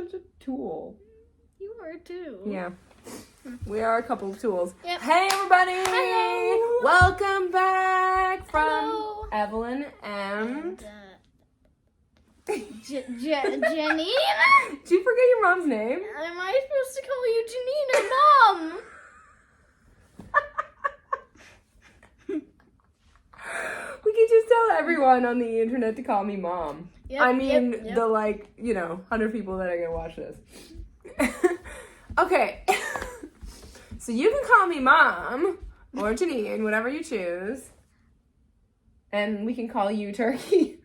such a tool. You are too. Yeah. We are a couple of tools. Yep. Hey, everybody! Hello! Welcome back from Hello. Evelyn and... Janine? Did you forget your mom's name? Am I supposed to call you Janine or Mom? We can just tell everyone on the internet to call me Mom. Yep, I mean, yep. the 100 people that are going to watch this. Okay. So you can call me Mom or Janine, whatever you choose. And we can call you Turkey.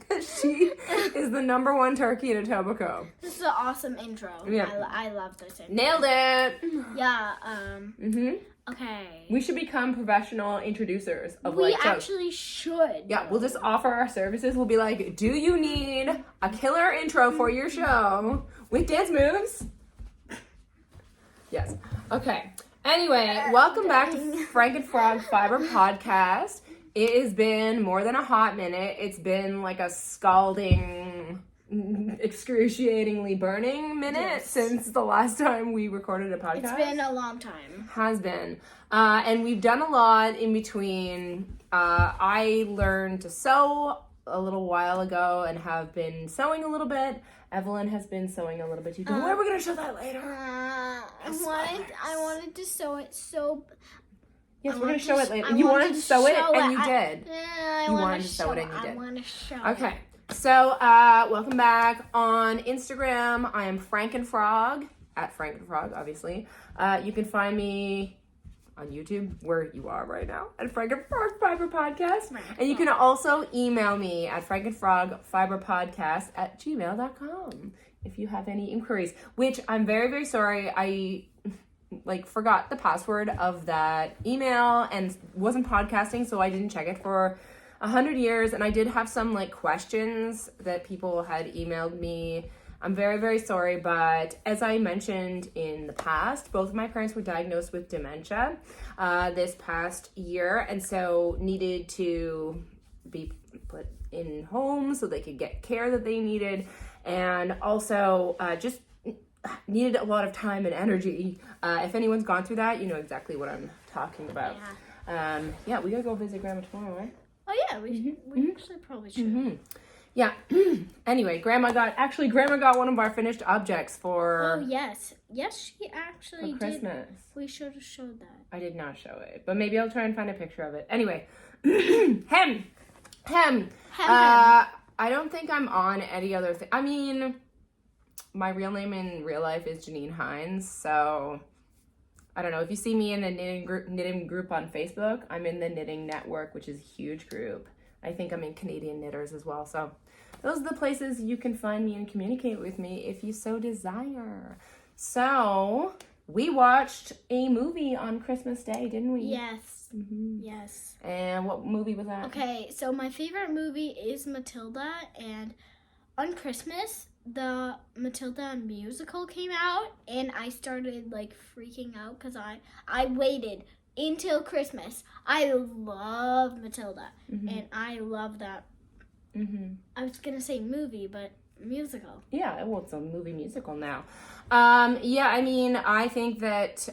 She is the #1 turkey in Etobicoke. This is an awesome intro. Yeah. I love this intro. Nailed it. Yeah, okay. We should become professional introducers of We jokes. actually should. Yeah, we'll just offer our services. We'll be like, do you need a killer intro for your show with dance moves? Yes. Okay. Anyway, welcome back to Frankenfrog Fiber Podcast. It has been more than a hot minute. It's been like a scalding, excruciatingly burning minute since the last time we recorded a podcast. It's been a long time. Has been. And we've done a lot in between. I learned to sew a little while ago and have been sewing a little bit. Evelyn has been sewing a little bit too. We're going to show that later. I wanted to sew it so... Yes, we're going to show it later. You wanted to sew it, and you did. I You wanted wanted to sew it, and you did. I want to show Okay. So, welcome back on Instagram. I am Frankenfrog, at Frankenfrog, obviously. You can find me on YouTube, where you are right now, at Frankenfrog Fiber Podcast. And you can also email me at frankenfrogfiberpodcast@gmail.com if you have any inquiries, which I'm very, very sorry. I forgot the password of that email and wasn't podcasting, so I didn't check it for 100 years. And I did have some questions that people had emailed me. I'm very, very sorry, but as I mentioned in the past, both of my parents were diagnosed with dementia this past year, and so needed to be put in homes so they could get care that they needed, and also just needed a lot of time and energy. If anyone's gone through that, you know exactly what I'm talking about. Yeah, we gotta go visit Grandma tomorrow, right? Oh yeah, we actually probably should. Yeah. Anyway, Grandma got one of our finished objects for... Oh, yes. Yes, she actually for Christmas. did. We should have showed that. I did not show it, but maybe I'll try and find a picture of it. Anyway. Hem. I don't think I'm on any other thing. I mean, my real name in real life is Janine Hines, so... I don't know. If you see me in a knitting group on Facebook, I'm in the Knitting Network, which is a huge group. I think I'm in Canadian Knitters as well. So those are the places you can find me and communicate with me if you so desire. So we watched a movie on Christmas Day, didn't we? Yes. Yes. And what movie was that? Okay, so my favorite movie is Matilda, and on Christmas, the Matilda musical came out, and I started freaking out because I waited until Christmas. I love Matilda, and I love that. I was gonna say movie, but musical. Yeah, well, it's a movie musical now. Yeah, I mean, I think that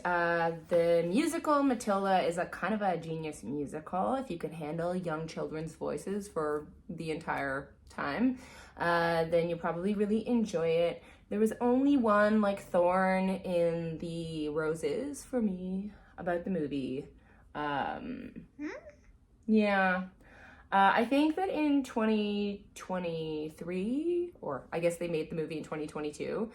the musical Matilda is a kind of a genius musical. If you can handle young children's voices for the entire time, then you'll probably really enjoy it. There was only one thorn in the roses for me about the movie. Yeah. I think that in 2023, or I guess they made the movie in 2022,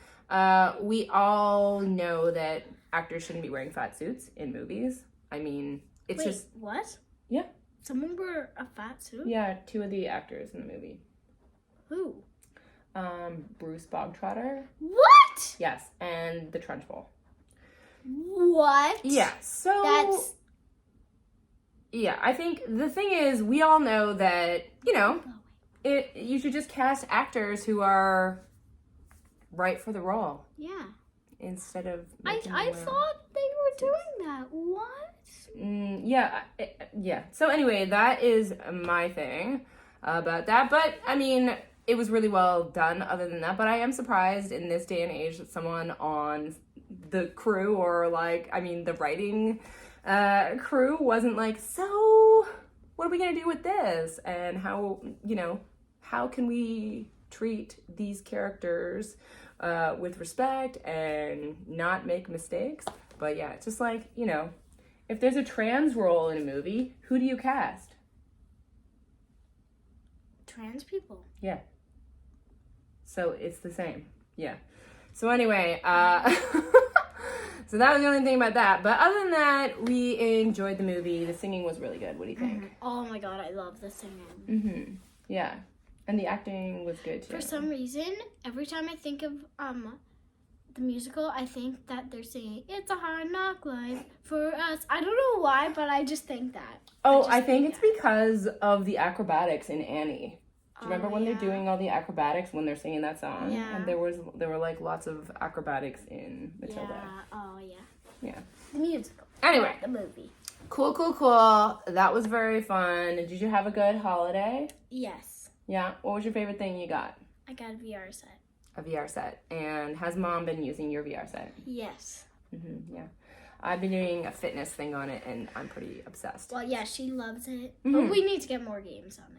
we all know that actors shouldn't be wearing fat suits in movies. I mean, it's just... What? Yeah. Someone wore a fat suit? Yeah, 2 of the actors in the movie. Who? Bruce Bogtrotter. What? Yes, and the Trunchbull. What? Yeah, so... That's... Yeah, I think the thing is, we all know that, you should just cast actors who are right for the role. Yeah. Instead of... I thought they were doing that. What? Yeah. So anyway, that is my thing about that. But, I mean, it was really well done other than that, but I am surprised in this day and age that someone on the crew or like, I mean, the writing crew wasn't like, so what are we going to do with this? And how, you know, how can we treat these characters with respect and not make mistakes? But yeah, it's just like, you know, if there's a trans role in a movie, who do you cast? Trans people. Yeah. So it's the same. Yeah. So anyway, so that was the only thing about that. But other than that, we enjoyed the movie. The singing was really good. What do you think? Mm-hmm. Oh my god, I love the singing. Mm-hmm. Yeah. And the acting was good too. For some reason, every time I think of the musical, I think that they're singing "It's a Hard Knock Life for Us." I don't know why, but I just think that. Oh, I think it's because of the acrobatics in Annie. Do you remember when they're doing all the acrobatics when they're singing that song? Yeah. And there were like lots of acrobatics in Matilda. Yeah. Oh yeah. Yeah. The musical. Anyway. Not the movie. Cool. That was very fun. Did you have a good holiday? Yes. Yeah. What was your favorite thing you got? I got a VR set. A VR set. And has Mom been using your VR set? Yes. Mm-hmm. Yeah. I've been doing a fitness thing on it, and I'm pretty obsessed. Well, yeah, she loves it. Mm-hmm. But we need to get more games on it.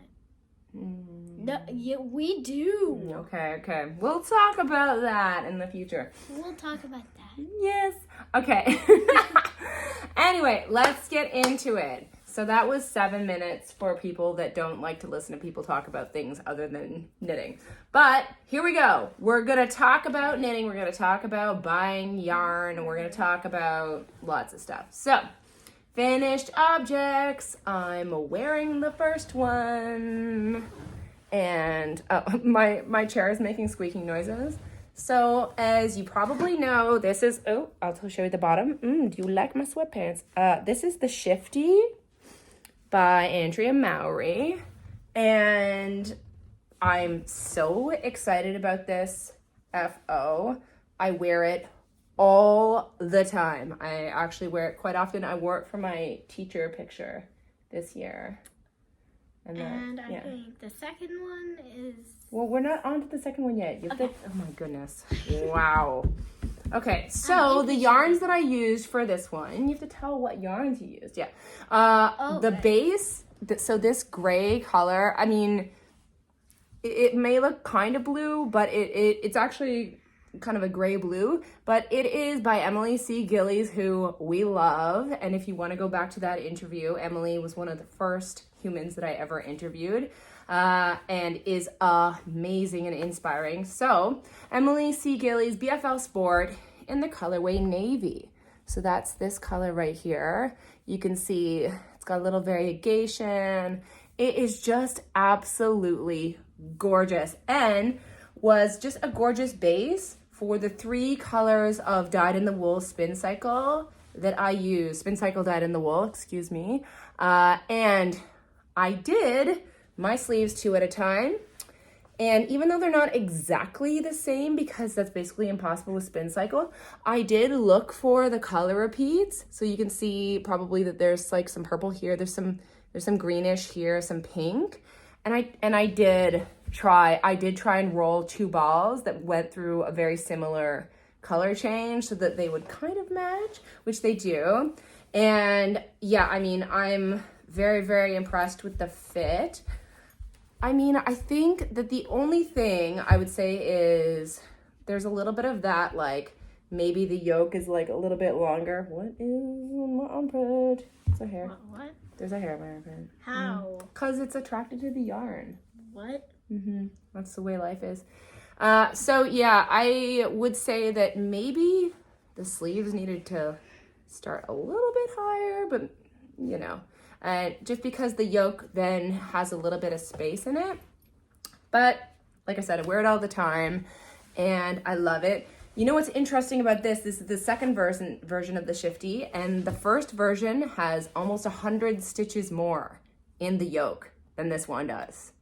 No, yeah, we do. Okay. We'll talk about that in the future. We'll talk about that. Yes. Okay. Anyway, let's get into it. So that was 7 minutes for people that don't like to listen to people talk about things other than knitting. But here we go. We're going to talk about knitting. We're going to talk about buying yarn. And we're going to talk about lots of stuff. So, finished objects. I'm wearing the first one. And my chair is making squeaking noises. So, as you probably know, this is... Oh, I'll show you the bottom. Do you like my sweatpants? This is the Shifty by Andrea Mowry. And I'm so excited about this FO. I wear it all the time. I actually wear it quite often. I wore it for my teacher picture this year. And I think the second one is... Well, we're not on to the second one yet. You have to... Oh my goodness. Wow. Okay, so the yarns that I used for this one, you have to tell what yarns you used. Yeah. The base, so this gray color, I mean, it may look kind of blue, but it's actually kind of a gray blue, but it is by Emily C. Gillies, who we love. And if you want to go back to that interview, Emily was one of the first humans that I ever interviewed. And is amazing and inspiring. So, Emily C. Gillies BFL Sport in the colorway navy. So that's this color right here. You can see it's got a little variegation. It is just absolutely gorgeous and was just a gorgeous base for the 3 colors of dyed in the wool Spincycle that I use. Spincycle dyed in the wool, excuse me. And I did my sleeves 2 at a time. And even though they're not exactly the same, because that's basically impossible with Spincycle, I did look for the color repeats. So you can see probably that there's like some purple here, there's some greenish here, some pink. And I did try and roll 2 balls that went through a very similar color change so that they would kind of match, which they do. And yeah, I mean, I'm very, very impressed with the fit. I mean, I think that the only thing I would say is there's a little bit of that, like, maybe the yoke is, like, a little bit longer. What is my armpit? It's a hair. What? There's a hair in my armpit. How? Because it's attracted to the yarn. What? That's the way life is. So, yeah, I would say that maybe the sleeves needed to start a little bit higher, but, you know. Just because the yoke then has a little bit of space in it. But like I said, I wear it all the time and I love it. You know what's interesting about this? This is the second version of the Shifty, and the first version has almost 100 stitches more in the yoke than this one does.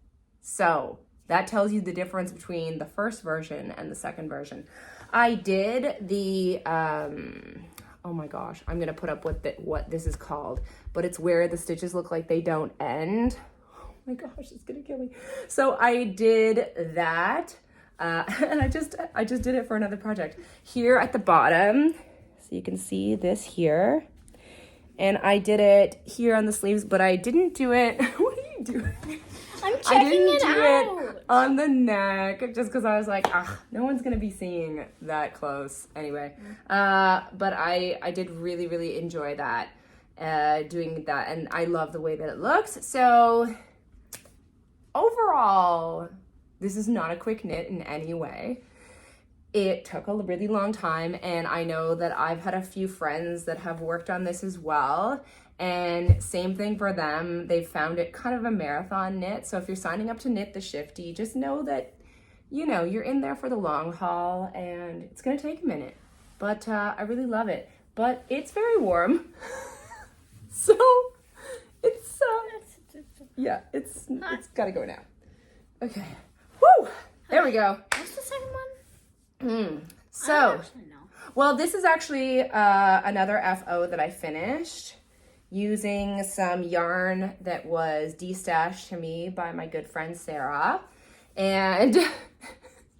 So that tells you the difference between the first version and the second version. I did the oh my gosh, I'm gonna put up what this is called, but it's where the stitches look like they don't end. my gosh, it's gonna kill me. So I did that, and I just did it for another project. Here at the bottom, so you can see this here, and I did it here on the sleeves, but I didn't do it. What are you doing? I'm checking it out. It on the neck just because I was like, no one's gonna be seeing that close anyway. But I did really, really enjoy that, doing that, and I love the way that it looks. So overall, this is not a quick knit in any way. It took a really long time, and I know that I've had a few friends that have worked on this as well. And same thing for them. They found it kind of a marathon knit. So if you're signing up to knit the Shifty, just know that, you know, you're in there for the long haul and it's going to take a minute. But I really love it. But it's very warm. So it's, yeah, it's got to go now. Okay. Woo! There we go. What's the second one? So, I don't actually know. Well, this is actually another FO that I finished using some yarn that was destashed to me by my good friend Sarah. And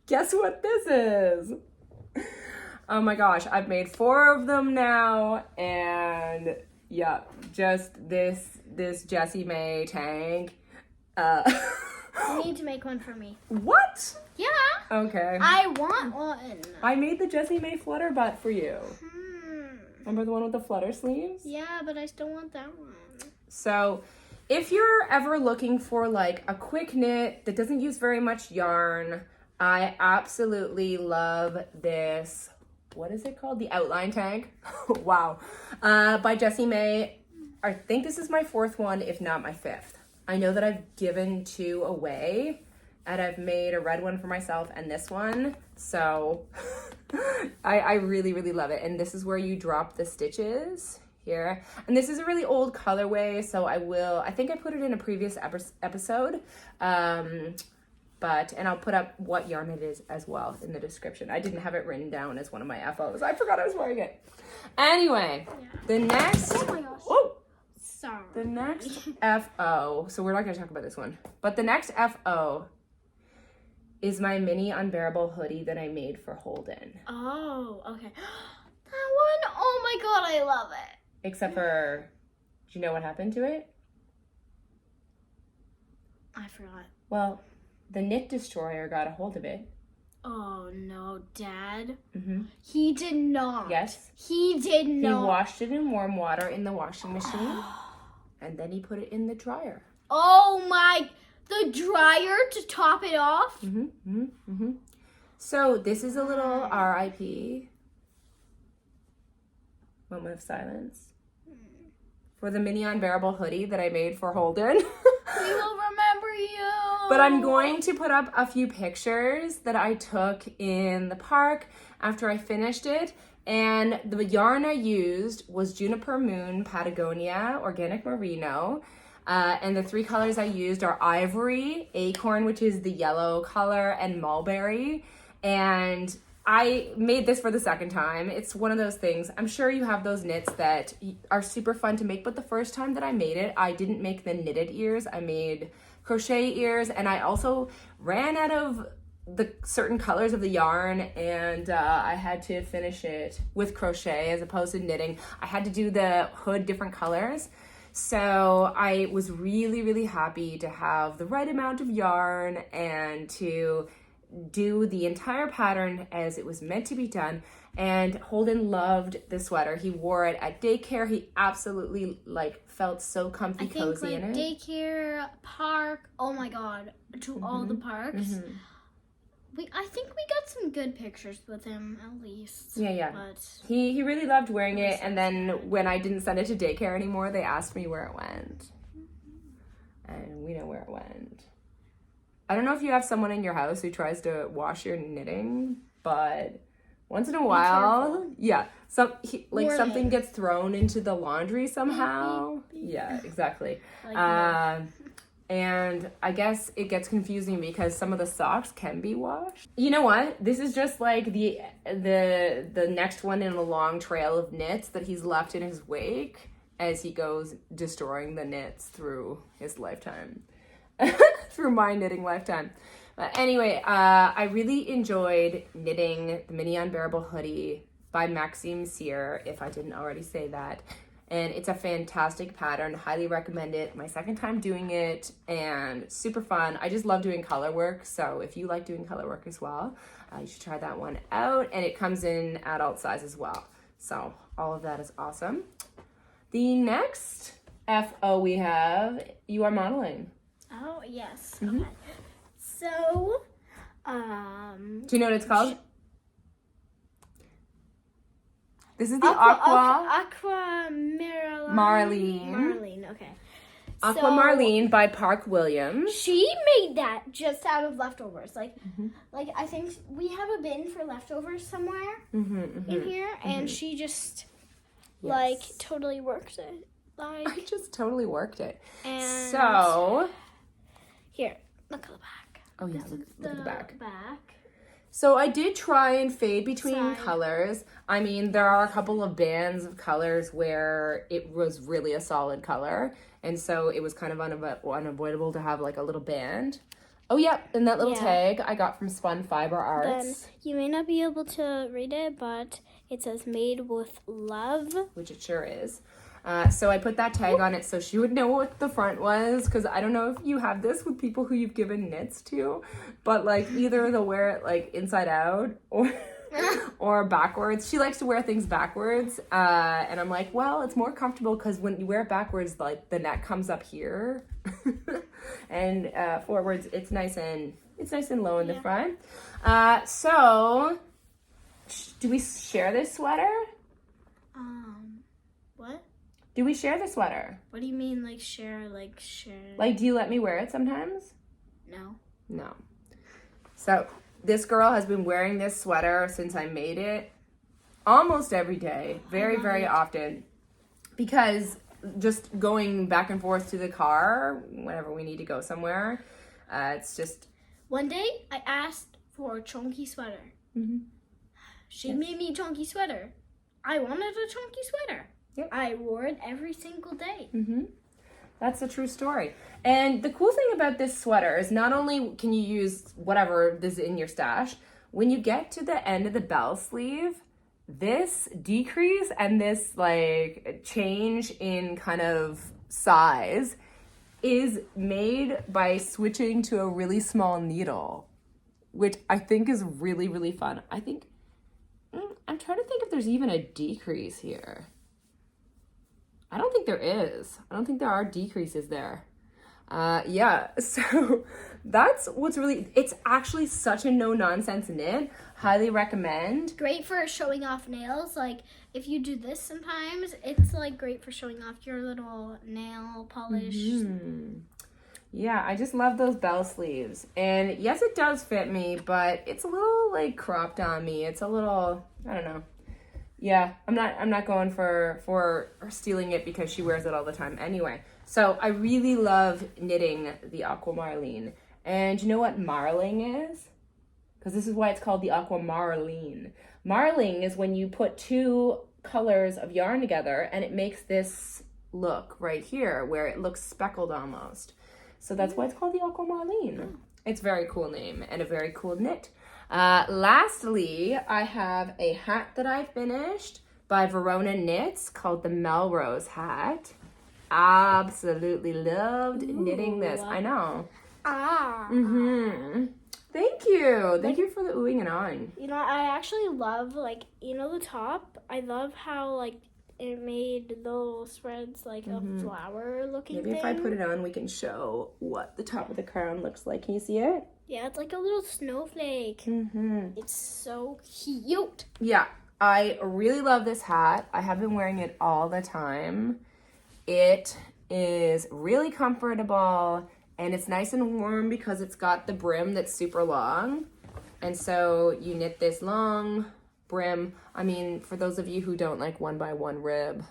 guess what this is? Oh my gosh, I've made 4 of them now, and yeah, just this Jessie May tank. You need to make one for me. What? Yeah. Okay. I want one. I made the Jessie May flutter butt for you. Remember the one with the flutter sleeves? Yeah, but I still want that one. So if you're ever looking for like a quick knit that doesn't use very much yarn, I absolutely love this. What is it called? The Outline Tank. Wow. By Jessie May. I think this is my 4th one, if not my 5th. I know that I've given 2 away, and I've made a red one for myself and this one. So I really, really love it. And this is where you drop the stitches here. And this is a really old colorway, so I think I put it in a previous episode. And I'll put up what yarn it is as well in the description. I didn't have it written down as one of my FOs. I forgot I was wearing it. Anyway, the next... Oh my gosh. Oh! Sorry. The next FO, so we're not going to talk about this one, but the next FO is my Mini-Unbearable hoodie that I made for Holden. Oh, okay. That one, oh my god, I love it. Except for, do you know what happened to it? I forgot. Well, the Knit Destroyer got a hold of it. Oh no, Dad. Mm-hmm. He did not. Yes. He did not. He washed it in warm water in the washing machine, and then he put it in the dryer. Oh my, the dryer to top it off? Mm-hmm, mm-hmm, mm-hmm. So this is a little RIP, moment of silence, for the Mini-Unbearable hoodie that I made for Holden. We will remember you. But I'm going to put up a few pictures that I took in the park after I finished it. And the yarn I used was Juniper Moon Patagonia Organic Merino. And the 3 colors I used are Ivory, Acorn, which is the yellow color, and Mulberry. And I made this for the 2nd time. It's one of those things. I'm sure you have those knits that are super fun to make, but the first time that I made it, I didn't make the knitted ears. I made crochet ears, and I also ran out of the certain colors of the yarn, and I had to finish it with crochet as opposed to knitting. I had to do the hood different colors. So I was really, really happy to have the right amount of yarn and to do the entire pattern as it was meant to be done. And Holden loved the sweater. He wore it at daycare. He absolutely felt so comfy, cozy in it. Daycare, park, oh my god, to all the parks. Mm-hmm. I think we got some good pictures with him, at least. Yeah. But He really loved wearing it, and then when I didn't send it to daycare anymore, they asked me where it went. And we know where it went. I don't know if you have someone in your house who tries to wash your knitting, but once in a while, something gets thrown into the laundry somehow. Yeah, exactly. And I guess it gets confusing because some of the socks can be washed. You know what? This is just like the next one in a long trail of knits that he's left in his wake as he goes destroying the knits through his lifetime. through my knitting lifetime. But anyway, I really enjoyed knitting the Mini-Unbearable hoodie by Maxim, if I didn't already say that. And it's a fantastic pattern. Highly recommend it. My second time doing it and super fun. I just love doing color work. So if you like doing color work as well, you should try that one out. And it comes in adult size as well. So all of that is awesome. The next FO we have, you are modeling. Oh, yes. Okay. So, do you know what it's called? This is the Aquamarline. Okay. Aquamarline by Park Wiliams. She made that just out of leftovers. Like I think we have a bin for leftovers somewhere in here, and she just totally worked it. Like I just totally worked it. And so here, look at the back. Oh yeah, look at the back. So I did try and fade between colors. I mean, there are a couple of bands of colors where it was really a solid color. And so it was kind of unavoidable to have like a little band. Oh, yeah. And that little tag I got from Spun Fiber Arts. Then you may not be able to read it, but it says made with love. Which it sure is. So I put that tag on it so she would know what the front was, because I don't know if you have this with people who you've given knits to, but like either they'll wear it like inside out or backwards. She likes to wear things backwards, and I'm like, well, it's more comfortable because when you wear it backwards, like the neck comes up here, and forwards it's nice and low in the front. So do we share this sweater? What? Do we share the sweater? What do you mean, like share? Like, do you let me wear it sometimes? No. So, this girl has been wearing this sweater since I made it almost every day. Very, very often. Because just going back and forth to the car whenever we need to go somewhere, it's just... One day, I asked for a chunky sweater. She made me a chunky sweater. I wanted a chunky sweater. Yep. I wore it every single day. That's a true story. And the cool thing about this sweater is not only can you use whatever is in your stash, when you get to the end of the bell sleeve, this decrease and this like change in kind of size is made by switching to a really small needle, which I think is really, really fun. I'm trying to think if there's even a decrease here. I don't think there is. I don't think there are decreases there. So that's what's really, it's actually such a no-nonsense knit. Highly recommend. Great for showing off nails. Like, if you do this sometimes, it's, like, great for showing off your little nail polish. Yeah, I just love those bell sleeves. And yes, it does fit me, but it's a little, like, cropped on me. It's a little, I don't know. Yeah, I'm not going for stealing it because she wears it all the time anyway. So I really love knitting the Aquamarline. And you know what marling is? Because this is why it's called the Aquamarline. Marling is when you put two colors of yarn together and it makes this look right here where it looks speckled almost. So that's why it's called the Aquamarline. It's a very cool name and a very cool knit. Lastly, I have a hat that I finished by Verona Knits called the Melrose hat. Absolutely loved knitting this. I know. Thank you. Thank you for the oohing and ahhing. You know, I actually love, like, you know the top? I love how, like, it made the little spreads like a flower-looking thing. Maybe if I put it on, we can show what the top of the crown looks like. Can you see it? Yeah, it's like a little snowflake. It's so cute. Yeah, I really love this hat. I have been wearing it all the time. It is really comfortable, and it's nice and warm because it's got the brim that's super long. And so you knit this long brim. I mean, for those of you who don't like 1x1 rib,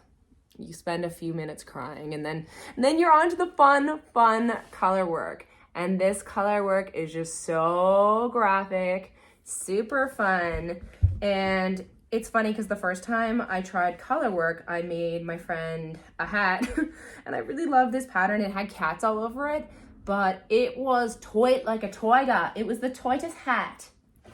you spend a few minutes crying, and then you're on to the fun color work. And this color work is just so graphic, super fun. And it's funny because the first time I tried color work, I made my friend a hat and I really love this pattern. It had cats all over it, but it was like a toiga. It was the toitest hat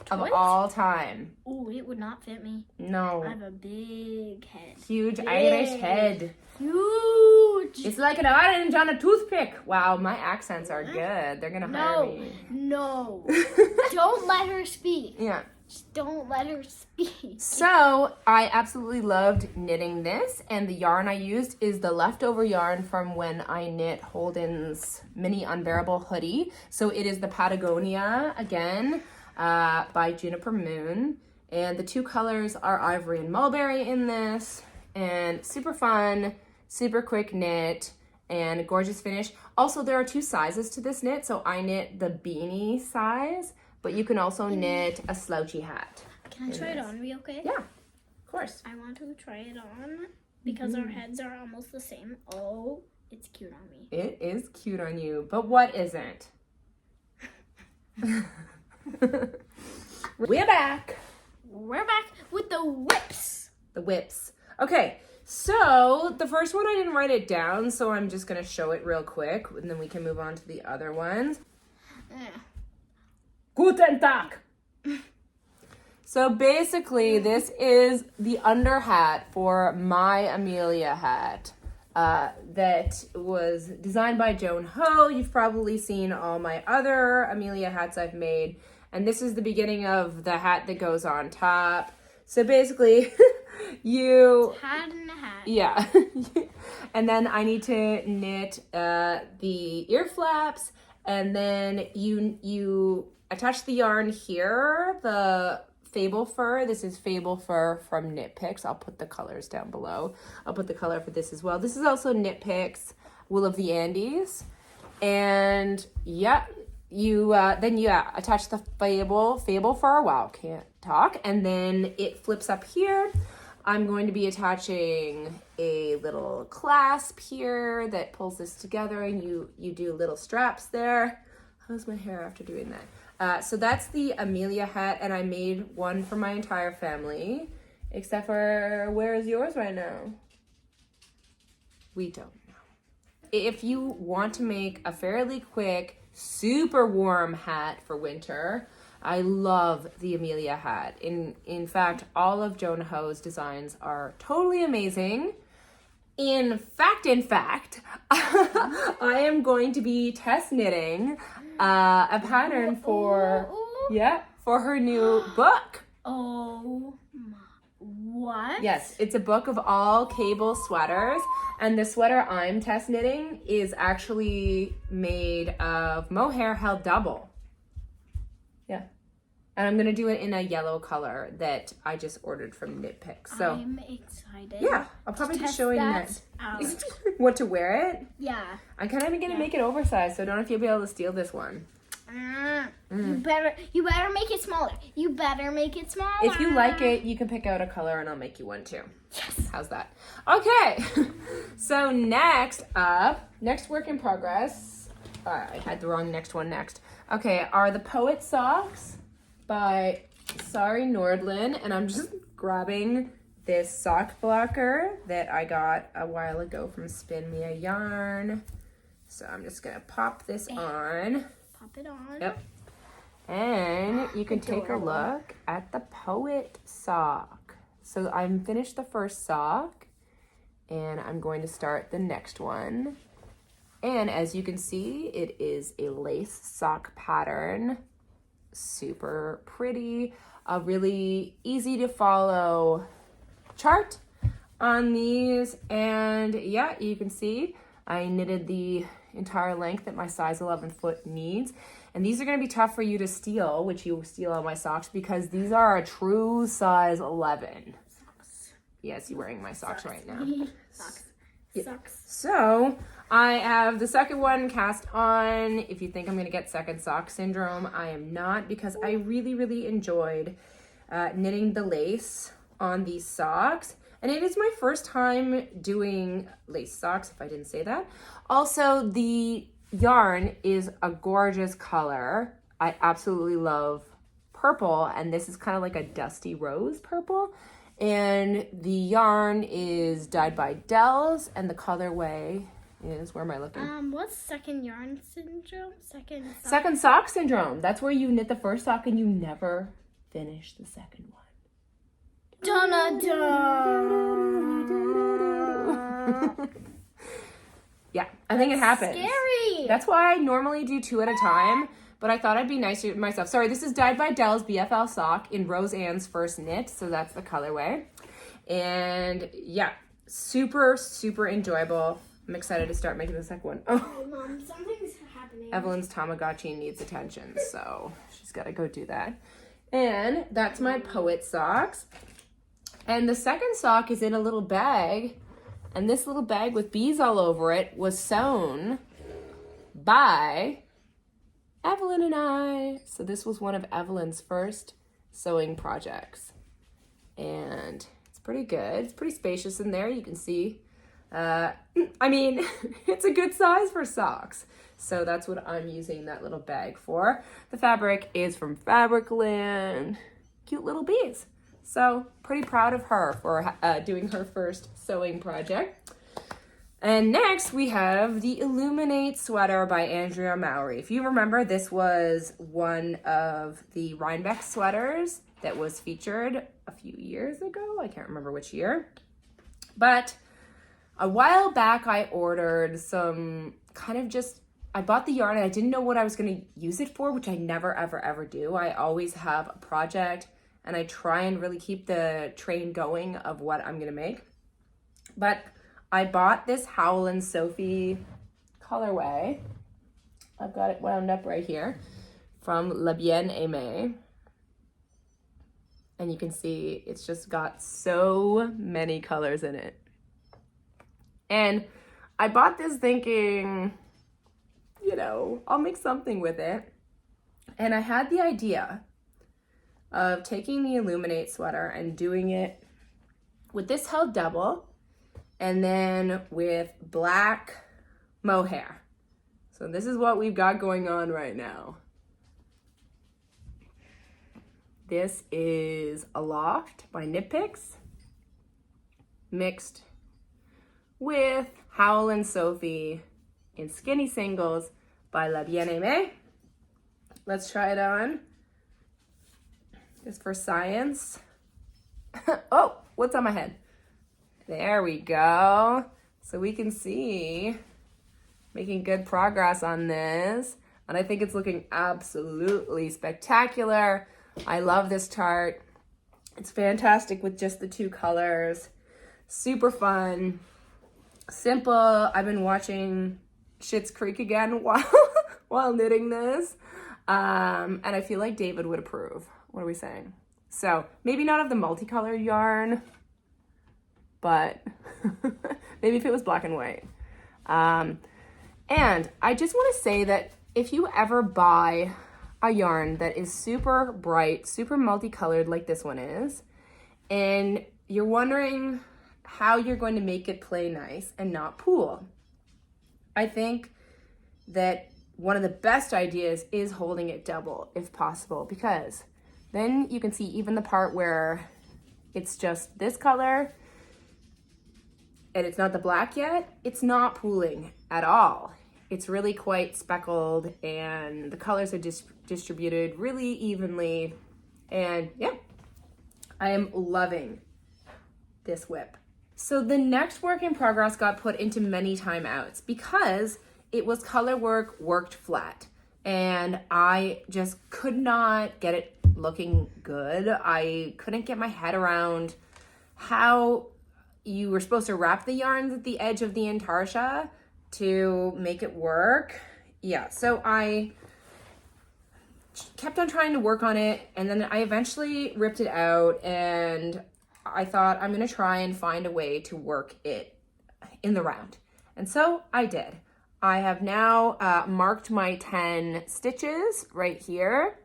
of all time. Oh, it would not fit me. No. I have a big head. Huge Irish head. Huge. It's like an orange on a toothpick. Wow, my accents are good. They're gonna hire me. No. Don't let her speak. Yeah. Just don't let her speak. So I absolutely loved knitting this, and the yarn I used is the leftover yarn from when I knit Holden's Mini-Unbearable hoodie. So it is the Patagonia again by Juniper Moon, and the two colors are Ivory and Mulberry in this, and super fun, super quick knit, and a gorgeous finish. Also, there are two sizes to this knit, so I knit the beanie size, but you can also knit a slouchy hat. Can I try it on real quick? Yeah, of course. I want to try it on because our heads are almost the same. Oh, it's cute on me. It is cute on you, but what isn't? We're back. We're back with the whips. The whips. Okay, so the first one I didn't write it down, so I'm just going to show it real quick, and then we can move on to the other ones. Guten Tag. So basically, this is the under hat for my Amelia hat that was designed by Joan Ho. You've probably seen all my other Amelia hats I've made. And this is the beginning of the hat that goes on top. So basically, Hat and a hat. Yeah. And then I need to knit the ear flaps, and then you attach the yarn here, the Fable fur. This is Fable fur from KnitPicks. I'll put the colors down below. I'll put the color for this as well. This is also KnitPicks Wool of the Andes. And yeah, you attach the Fable fur. Wow, can't talk. And then it flips up here. I'm going to be attaching a little clasp here that pulls this together, and you do little straps there. How's my hair after doing that? So that's the Amelia hat, and I made one for my entire family, except for, where is yours right now? We don't know. If you want to make a fairly quick, super warm hat for winter, I love the Amelia hat. In fact, all of Joan Ho's designs are totally amazing. In fact, I am going to be test knitting a pattern for her new book. Oh my, what? Yes, it's a book of all cable sweaters, and the sweater I'm test knitting is actually made of mohair held double. Yeah. And I'm going to do it in a yellow color that I just ordered from KnitPicks. So I'm excited. Yeah, I'll probably be showing that. What, to wear it? Yeah. I'm kind of going to make it oversized, so I don't know if you'll be able to steal this one. You better make it smaller. You better make it smaller. If you like it, you can pick out a color and I'll make you one too. Yes. How's that? Okay. So next work in progress. I had the wrong next one next. Okay, are the Poet Socks by Sari Nordlund, and I'm just grabbing this sock blocker that I got a while ago from Spin Me a Yarn. So I'm just gonna pop this on. Pop it on. Yep. And you can take a look at the Poet sock. So I'm finished the first sock, and I'm going to start the next one. And as you can see, it is a lace sock pattern. Super pretty, a really easy to follow chart on these, and yeah, you can see I knitted the entire length that my size 11 foot needs, and these are going to be tough for you to steal, which you steal all my socks, because these are a true size 11. Socks. Yes, you're wearing my socks right now. Socks. Yeah. Socks. So I have the second one cast on. If you think I'm going to get second sock syndrome, I am not, because I really, really enjoyed knitting the lace on these socks. And it is my first time doing lace socks, if I didn't say that. Also, the yarn is a gorgeous color. I absolutely love purple, and this is kind of like a dusty rose purple. And the yarn is dyed by Dells, and the colorway is, where am I looking? What's second yarn syndrome? Second sock syndrome. That's where you knit the first sock and you never finish the second one. Yeah, I think it happens. Scary. That's why I normally do 2 at a time, but I thought I'd be nice to myself. Sorry, this is dyed by Gillies BFL sock in Rose Ann's first knit, so that's the colorway. And yeah, super, super enjoyable. I'm excited to start making the second one. Oh, Mom, something's happening. Evelyn's Tamagotchi needs attention, so she's got to go do that. And that's my Poet socks. And the second sock is in a little bag, and this little bag with bees all over it was sewn by Evelyn and I. So this was one of Evelyn's first sewing projects. And it's pretty good. It's pretty spacious in there. You can see. I mean, it's a good size for socks. So that's what I'm using that little bag for. The fabric is from Fabricland. Cute little bees. So pretty proud of her for doing her first sewing project. And next we have the Illuminate sweater by Andrea Mowry. If you remember, this was one of the Rhinebeck sweaters that was featured a few years ago. I can't remember which year. But a while back I ordered some kind of just, I bought the yarn and I didn't know what I was going to use it for, which I never, ever, ever do. I always have a project and I try and really keep the train going of what I'm going to make. But I bought this Howlin' Sophie colorway. I've got it wound up right here from La Bien Aimee. And you can see it's just got so many colors in it. And I bought this thinking, you know, I'll make something with it. And I had the idea of taking the Illuminate sweater and doing it with this held double and then with black mohair. So this is what we've got going on right now. This is Aloft by KnitPicks mixed with Howlin' Sophie in Skinny Singles by La Bien Aimee. Let's try it on. Just for science. Oh, what's on my head? There we go. So we can see making good progress on this. And I think it's looking absolutely spectacular. I love this chart. It's fantastic with just the 2 colors. Super fun. Simple. I've been watching Schitt's Creek again while knitting this. And I feel like David would approve. What are we saying? So maybe not of the multicolored yarn, but maybe if it was black and white. And I just want to say that if you ever buy a yarn that is super bright, super multicolored like this one is, and you're wondering how you're going to make it play nice and not pool, I think that one of the best ideas is holding it double if possible, because then you can see even the part where it's just this color and it's not the black yet, it's not pooling at all. It's really quite speckled and the colors are distributed really evenly. And yeah, I am loving this whip. So the next work in progress got put into many timeouts because it was color work worked flat. And I just could not get it looking good. I couldn't get my head around how you were supposed to wrap the yarns at the edge of the intarsia to make it work. Yeah, so I kept on trying to work on it, and then I eventually ripped it out, and I thought I'm gonna try and find a way to work it in the round. And so I did. I have now marked my 10 stitches right here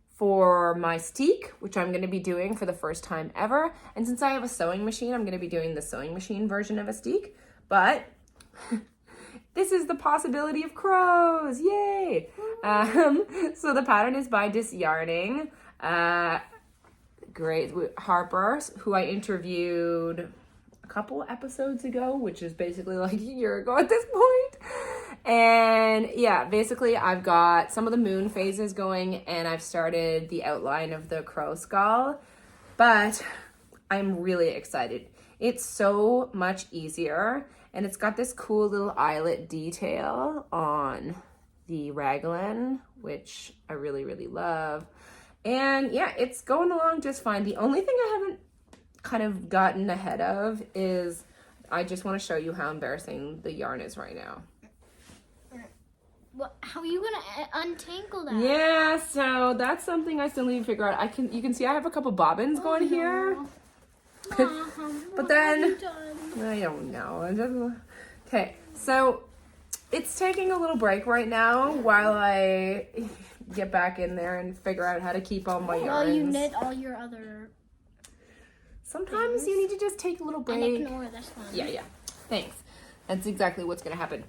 for my steek, which I'm going to be doing for the first time ever. And since I have a sewing machine, I'm going to be doing the sewing machine version of a steek. But this is the possibility of crows. Yay! So the pattern is by Disyarning. Great. Harper, who I interviewed a couple episodes ago, which is basically like a year ago at this point. And yeah, basically I've got some of the moon phases going, and I've started the outline of the crow skull, but I'm really excited. It's so much easier, and it's got this cool little eyelet detail on the raglan, which I really, really love. And yeah, it's going along just fine. The only thing I haven't kind of gotten ahead of is I just want to show you how embarrassing the yarn is right now. What, how are you gonna untangle that? Yeah, so that's something I still need to figure out. You can see I have a couple bobbins going here. Mom, But what then have you done? I don't know. Okay, so it's taking a little break right now while I get back in there and figure out how to keep all my yarns. Well, you knit all your other Sometimes you need to just take a little break. and ignore this one. Yeah. Thanks. That's exactly what's going to happen.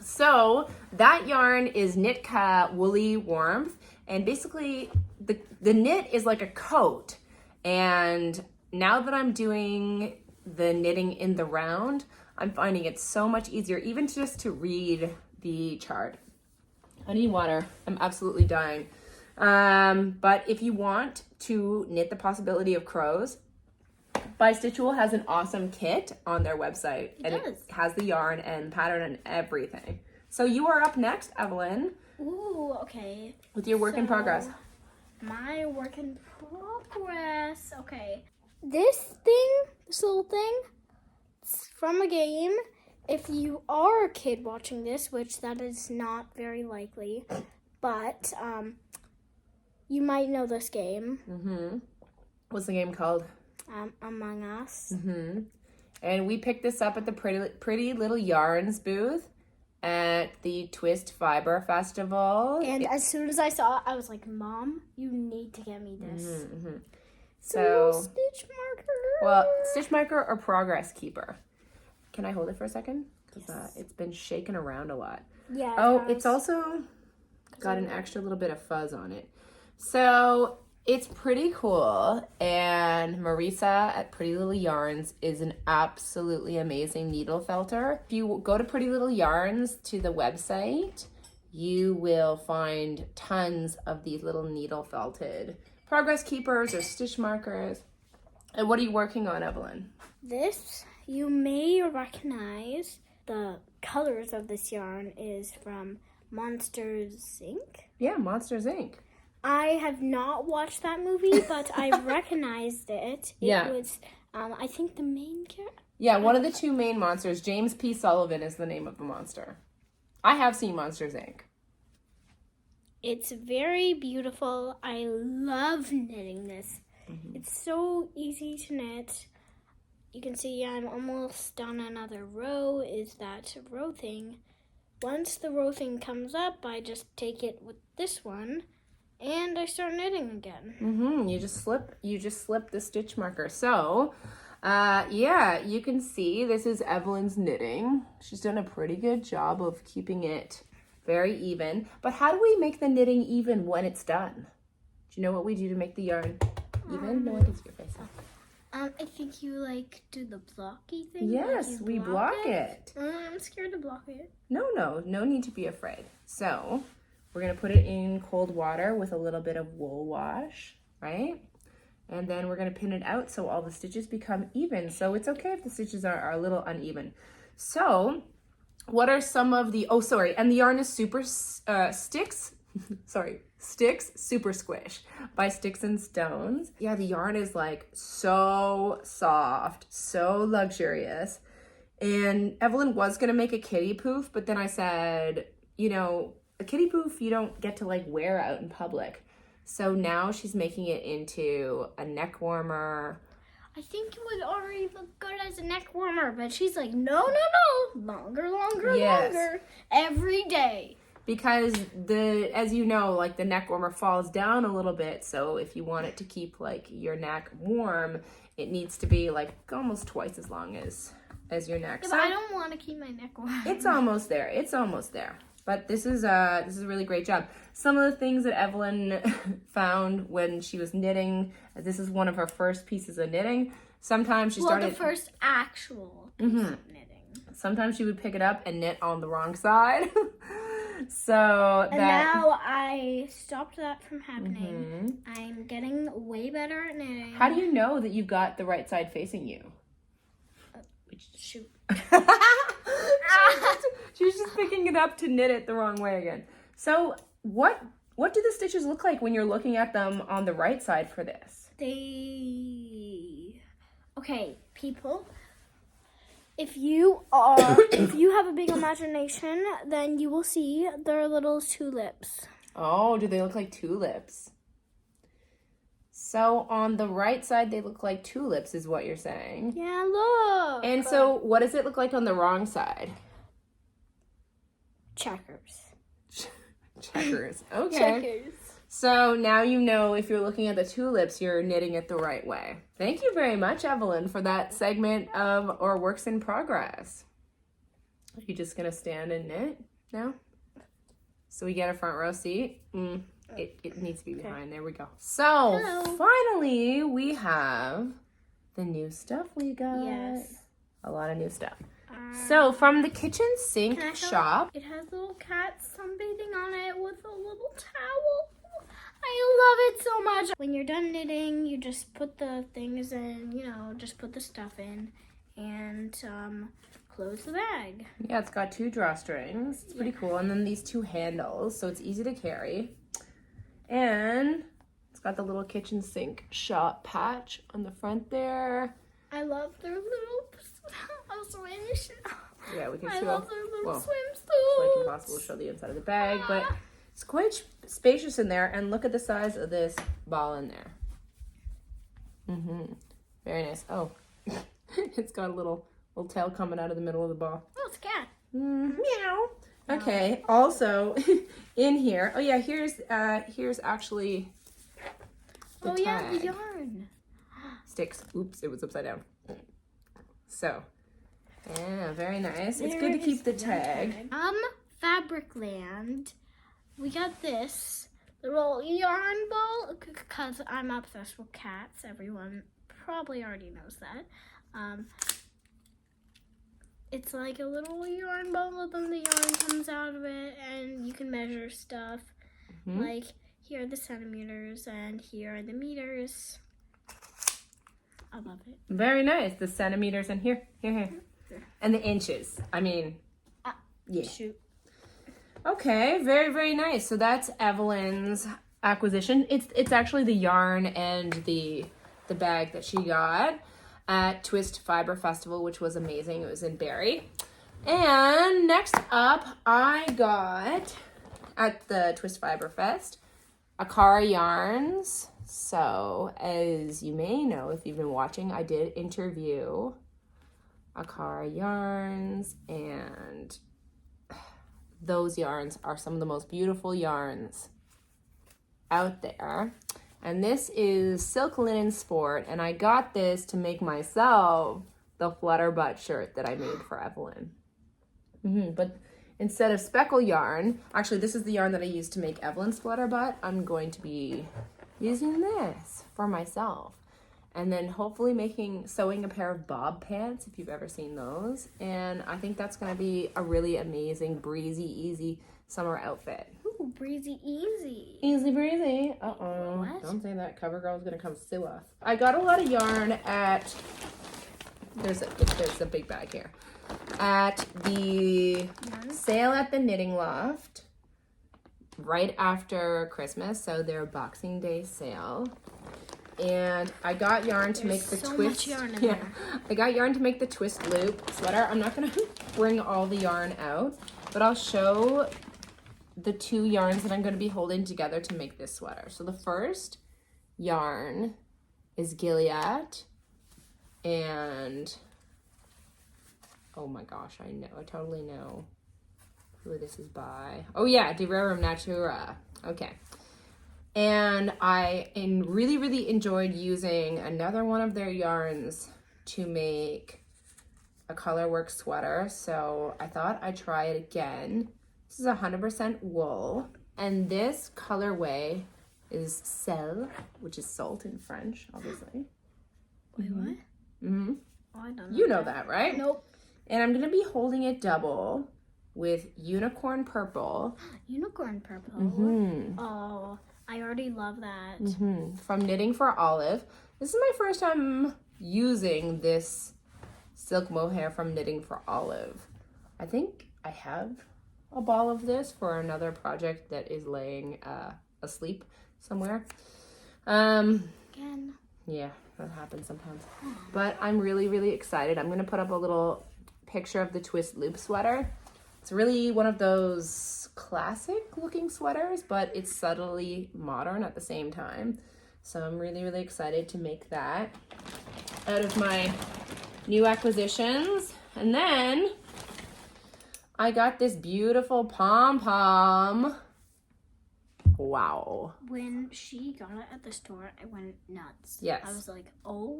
So that yarn is Nitka Woolly Warmth, and basically the knit is like a coat. And now that I'm doing the knitting in the round, I'm finding it so much easier, even just to read the chart. I need water. I'm absolutely dying. But if you want to knit the possibility of crows, By Stitchable has an awesome kit on their website. It has the yarn and pattern and everything. So you are up next, Evelyn. Ooh, okay. With your work in progress. My work in progress. Okay. This little thing, it's from a game. If you are a kid watching this, which that is not very likely, but you might know this game. Mm-hmm. What's the game called? Among Us. Mm-hmm. And we picked this up at the Pretty Little Yarns booth at the Twist Fiber Festival. And as soon as I saw it, I was like, Mom, you need to get me this. Mm-hmm. So, stitch marker. Well, stitch marker or progress keeper. Can I hold it for a second? Because Yes. it's been shaking around a lot. Yeah. Oh, it's also got an extra little bit of fuzz on it. So it's pretty cool. And Marisa at Pretty Little Yarns is an absolutely amazing needle felter. If you go to Pretty Little Yarns to the website, you will find tons of these little needle felted progress keepers or stitch markers. And what are you working on, Evelyn? This, you may recognize the colors of this yarn is from Monsters, Inc. Yeah, Monsters, Inc. I have not watched that movie, but I recognized it. It was, I think, the main character. Yeah, one of the two main monsters. James P. Sullivan is the name of the monster. I have seen Monsters, Inc. It's very beautiful. I love knitting this. Mm-hmm. It's so easy to knit. You can see I'm almost done another row. Is that row thing. Once the row thing comes up, I just take it with this one. And I start knitting again. Mm-hmm. You just slip the stitch marker. So, yeah, you can see this is Evelyn's knitting. She's done a pretty good job of keeping it very even. But how do we make the knitting even when it's done? Do you know what we do to make the yarn even? No one can see your face. I think you do the blocky thing. Yes, we block it. I'm scared to block it. No need to be afraid. So we're going to put it in cold water with a little bit of wool wash, right? And then we're going to pin it out so all the stitches become even. So it's okay if the stitches are a little uneven. So what are some of the, and the yarn is Sticks Super Squish by Sticks and Stones. Yeah, the yarn is so soft, so luxurious. And Evelyn was going to make a kitty poof, but then I said, a kitty poof you don't get to wear out in public. So now she's making it into a neck warmer. I think it would already look good as a neck warmer, but she's like, no. Longer, longer. Every day. Because as you know, the neck warmer falls down a little bit. So if you want it to keep your neck warm, it needs to be almost twice as long as your neck. Yeah, but I don't want to keep my neck warm. It's almost there. But this is a really great job. Some of the things that Evelyn found when she was knitting, this is one of her first pieces of knitting. Sometimes she started... the first actual piece of knitting. Sometimes she would pick it up and knit on the wrong side. So and now I stopped that from happening. I'm getting way better at knitting. How do you know that you got the right side facing you? Shoot. She's just picking it up to knit it the wrong way again. So what do the stitches look like when you're looking at them on the right side for this? Okay, people. If you have a big imagination, then you will see their little tulips. Oh, do they look like tulips? So on the right side, they look like tulips, is what you're saying. Yeah, look. And so what does it look like on the wrong side? Checkers. Checkers. Okay. Checkers. So now you know if you're looking at the tulips, you're knitting it the right way. Thank you very much, Evelyn, for that segment of our works in progress. Are you just going to stand and knit now? So we get a front row seat. It needs to be behind. There we go. So finally, we have the new stuff we got. Yes. A lot of new stuff. So from the kitchen sink shop. It has little cats sunbathing on it with a little towel. I love it so much. When you're done knitting, you just put the things in, just put the stuff in and close the bag. Yeah, it's got 2 drawstrings. It's pretty cool. And then these 2 handles, so it's easy to carry. And it's got the little kitchen sink shop patch on the front there. I love their little swim. Yeah, we can I show. love their little swimsuits. It's like impossible to show the inside of the bag, but it's quite spacious in there. And look at the size of this ball in there. Very nice. Oh, it's got a little tail coming out of the middle of the ball. Oh, it's a cat. Meow. Okay. Also, in here. Oh yeah. Here's actually. The tag. The yarn. Sticks. Oops, it was upside down. So, yeah, very nice. It's good to keep the tag. Fabricland. We got this little yarn ball because I'm obsessed with cats. Everyone probably already knows that. It's like a little yarn ball, and the yarn comes out of it, and you can measure stuff. Like, here are the centimeters, and here are the meters. I love it. Very nice. The centimeters and here. And the inches. I mean, yeah. Shoot. Okay, very, very nice. So that's Evelyn's acquisition. It's actually the yarn and the bag that she got at Twist Fiber Festival, which was amazing. It was in Barrie. And next up, I got at the Twist Fiber Fest, Akara yarns. So, as you may know, if you've been watching, I did interview Akara yarns, and those yarns are some of the most beautiful yarns out there. And this is Silk Linen Sport, and I got this to make myself the flutter butt shirt that I made for Evelyn. But instead of speckle yarn, actually this is the yarn that I used to make Evelyn's flutter butt, I'm going to be using this for myself. And then hopefully sewing a pair of bob pants, if you've ever seen those. And I think that's going to be a really amazing, breezy, easy summer outfit. Ooh, breezy easy. Easy breezy. Uh-oh. What? Don't say that. CoverGirl's going to come sue us. I got a lot of yarn at... There's a big bag here. At the sale at the Knitting Loft right after Christmas, so their Boxing Day sale. And I got yarn to make the twist. Much yarn in there. I got yarn to make the twist loop sweater. I'm not gonna bring all the yarn out, but I'll show the 2 yarns that I'm gonna be holding together to make this sweater. So the first yarn is Gillies, and oh my gosh, I totally know who this is by. Oh yeah, De Rerum Natura. Okay. And I really, really enjoyed using another one of their yarns to make a colorwork sweater. So I thought I'd try it again. This is 100% wool. And this colorway is sel, which is salt in French, obviously. Wait, what? Mm-hmm. Oh, I don't know. You know that, right? Nope. And I'm going to be holding it double with unicorn purple. Unicorn purple. Mm-hmm. Oh, I already love that. Mm-hmm. From Knitting for Olive. This is my first time using this silk mohair from Knitting for Olive. I think I have a ball of this for another project that is laying asleep somewhere. Again. Yeah, that happens sometimes. But I'm really, really excited. I'm going to put up a little picture of the twist loop sweater. It's really one of those classic looking sweaters, but it's subtly modern at the same time. So I'm really, really excited to make that out of my new acquisitions. And then I got this beautiful pom-pom. Wow. When she got it at the store, I went nuts. Yes. I was like, oh,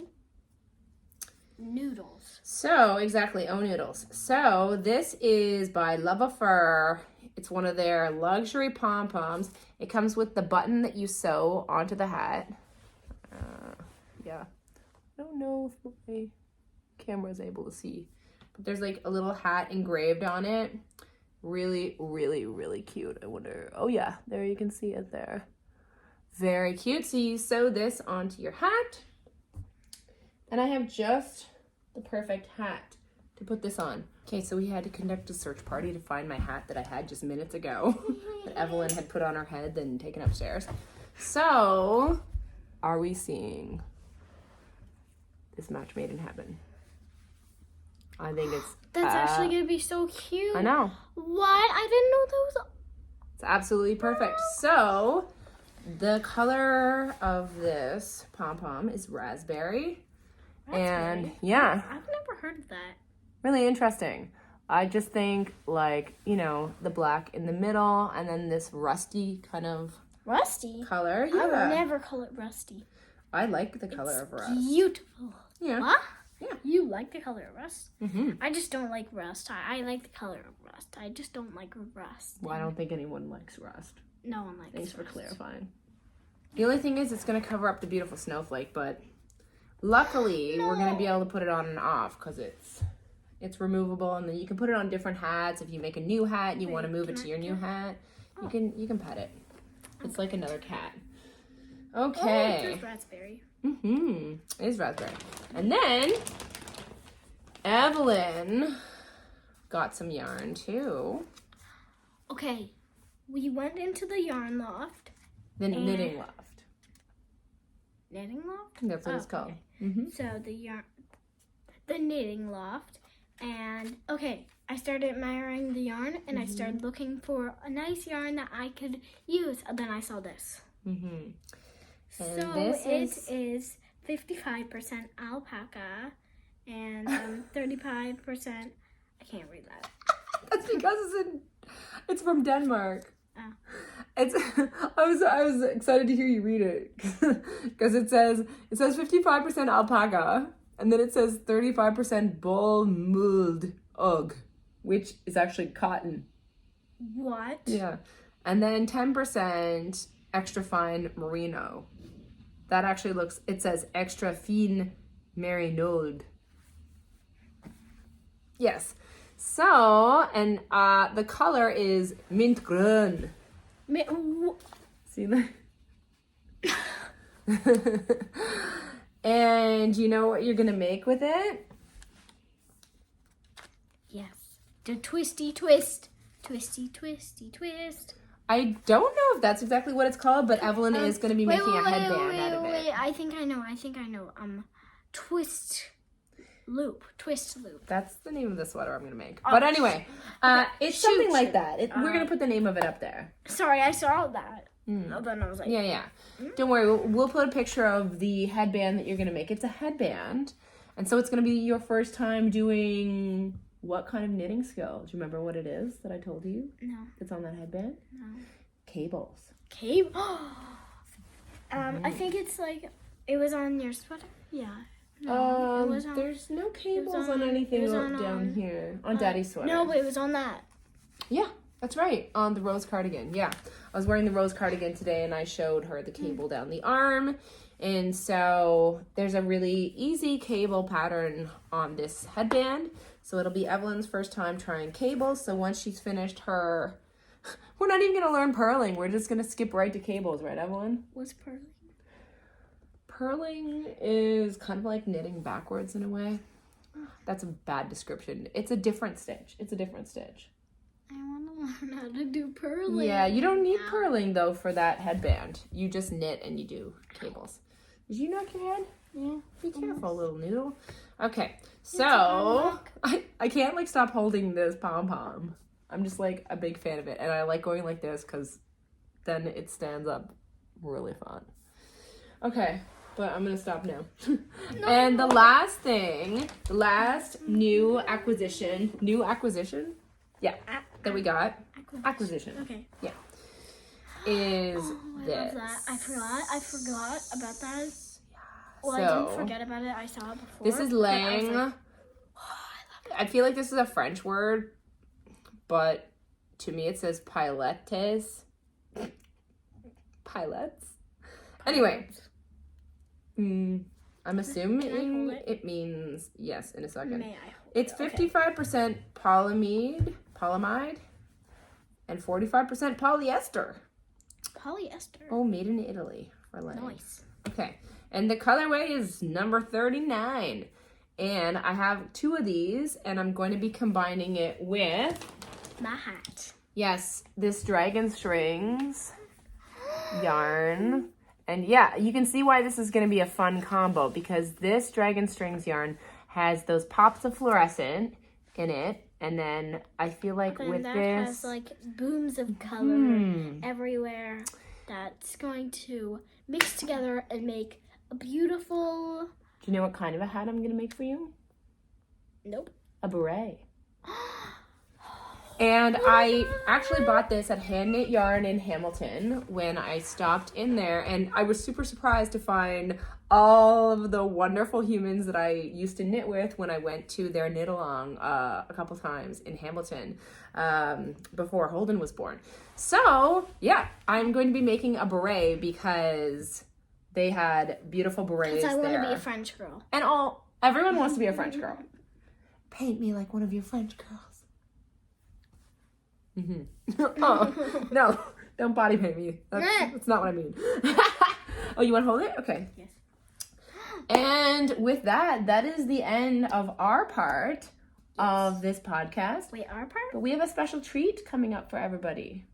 noodles. So, exactly, oh noodles. So, this is by Love a Fur. It's one of their luxury pom-poms. It comes with the button that you sew onto the hat. Yeah. I don't know if my camera is able to see. But there's like a little hat engraved on it. Really, really, really cute. I wonder, oh yeah, there you can see it there. Very cute. So you sew this onto your hat. And I have just the perfect hat to put this on. Okay, so we had to conduct a search party to find my hat that I had just minutes ago that Evelyn had put on her head and taken upstairs. So, are we seeing this match made in heaven? I think it's... That's actually going to be so cute. I know. What? I didn't know that was... It's absolutely perfect. So, the color of this pom-pom is raspberry. And yeah, I've never heard of that. Really interesting. I just think like, you know, the black in the middle and then this rusty kind of Rusty? color. I Yeah. would never call it rusty. I like the color of rust. Beautiful. Yeah. What? Yeah. You like the color of rust? Mm-hmm. I just don't like rust. I like the color of rust. I just don't like rust. Well, I don't think anyone likes rust. No one likes Thanks for rust. clarifying. The only thing is it's going to cover up the beautiful snowflake, but luckily we're going to be able to put it on and off because it's removable, and then you can put it on different hats. If you make a new hat and you want to move it to your new hat, you can pet it. It's like another cat. Okay. Oh, it's raspberry. Mm-hmm. It is raspberry. And then Evelyn got some yarn too. Okay. We went into the yarn loft. The knitting loft. Knitting loft? That's what it's called. Okay. Mm-hmm. So the knitting loft. And okay, I started admiring the yarn and I started looking for a nice yarn that I could use. And then I saw this. Mm-hmm. And So this is 55% alpaca and 35%. I can't read that. That's because it's from Denmark. Oh. It's I was excited to hear you read it because it says 55% alpaca and then it says 35% bull mould ugg, which is actually cotton. What? Yeah. And then 10% extra fine merino. That actually it says extra fine merino. Yes. So, and the color is mint grün. See that? And you know what you're going to make with it? Yes. The twisty twist. Twisty, twisty, twist. I don't know if that's exactly what it's called, but Evelyn is going to be making a headband out of it. I think I know. Twist loop. That's the name of the sweater I'm going to make. But anyway, it's something like that. We're going to put the name of it up there. Sorry, I saw that. And then I was like... Yeah. Don't worry. We'll put a picture of the headband that you're going to make. It's a headband. And so it's going to be your first time doing what kind of knitting skill? Do you remember what it is that I told you? No. It's on that headband? No. Cables. I think it's like... It was on your sweater? Yeah. No, it was on, there's no cables on anything down here. On Daddy's sweater. No, but it was on that. Yeah, that's right. On the rose cardigan. Yeah. I was wearing the rose cardigan today and I showed her the cable down the arm. And so there's a really easy cable pattern on this headband. So it'll be Evelyn's first time trying cables. So once she's finished her, we're not even gonna learn purling. We're just gonna skip right to cables, right, Evelyn? What's purling? Purling is kind of like knitting backwards in a way. That's a bad description. It's a different stitch. It's a different stitch. I want to learn how to do purling. Yeah, you don't need purling though for that headband. You just knit and you do cables. Did you knock your head? Yeah. Be careful, little noodle. Okay, so I can't like stop holding this pom-pom. I'm just like a big fan of it, and I like going like this because then it stands up really fun. Okay, but I'm gonna stop now. And the last thing, the last new acquisition, yeah, that we got, acquisition. Okay. Yeah. Is I this. love that. I forgot about that. Well, I So, didn't forget about it. I saw it before. this is lang. Like, I feel like this is a French word, but to me it says pilettes. Pilettes? Anyway. I'm assuming it means yes in a second. May I hold It's 55% polyamide, and 45% polyester. Polyester. Oh, made in Italy for lang. Nice. Okay, and the colorway is number 39. And I have 2 of these, and I'm going to be combining it with, My hat. yes, this Dragon Strings yarn. And yeah, you can see why this is going to be a fun combo, because this Dragon Strings yarn has those pops of fluorescent in it. And then I feel like with that this, has like booms of color everywhere that's going to mix together and make a beautiful... do you know what kind of a hat I'm going to make for you? Nope. A beret. And I actually bought this at Hand Knit Yarn in Hamilton when I stopped in there, and I was super surprised to find all of the wonderful humans that I used to knit with when I went to their knit along a couple times in Hamilton before Holden was born. So yeah, I'm going to be making a beret because they had beautiful berets there. Because I want to be a French girl. And everyone wants to be a French girl. Paint me like one of your French girls. Oh, no, don't body paint me. That's not what I mean. Oh, you want to hold it? Okay. Yes. And with that, that is the end of our part of this podcast. Wait, our part? But we have a special treat coming up for everybody.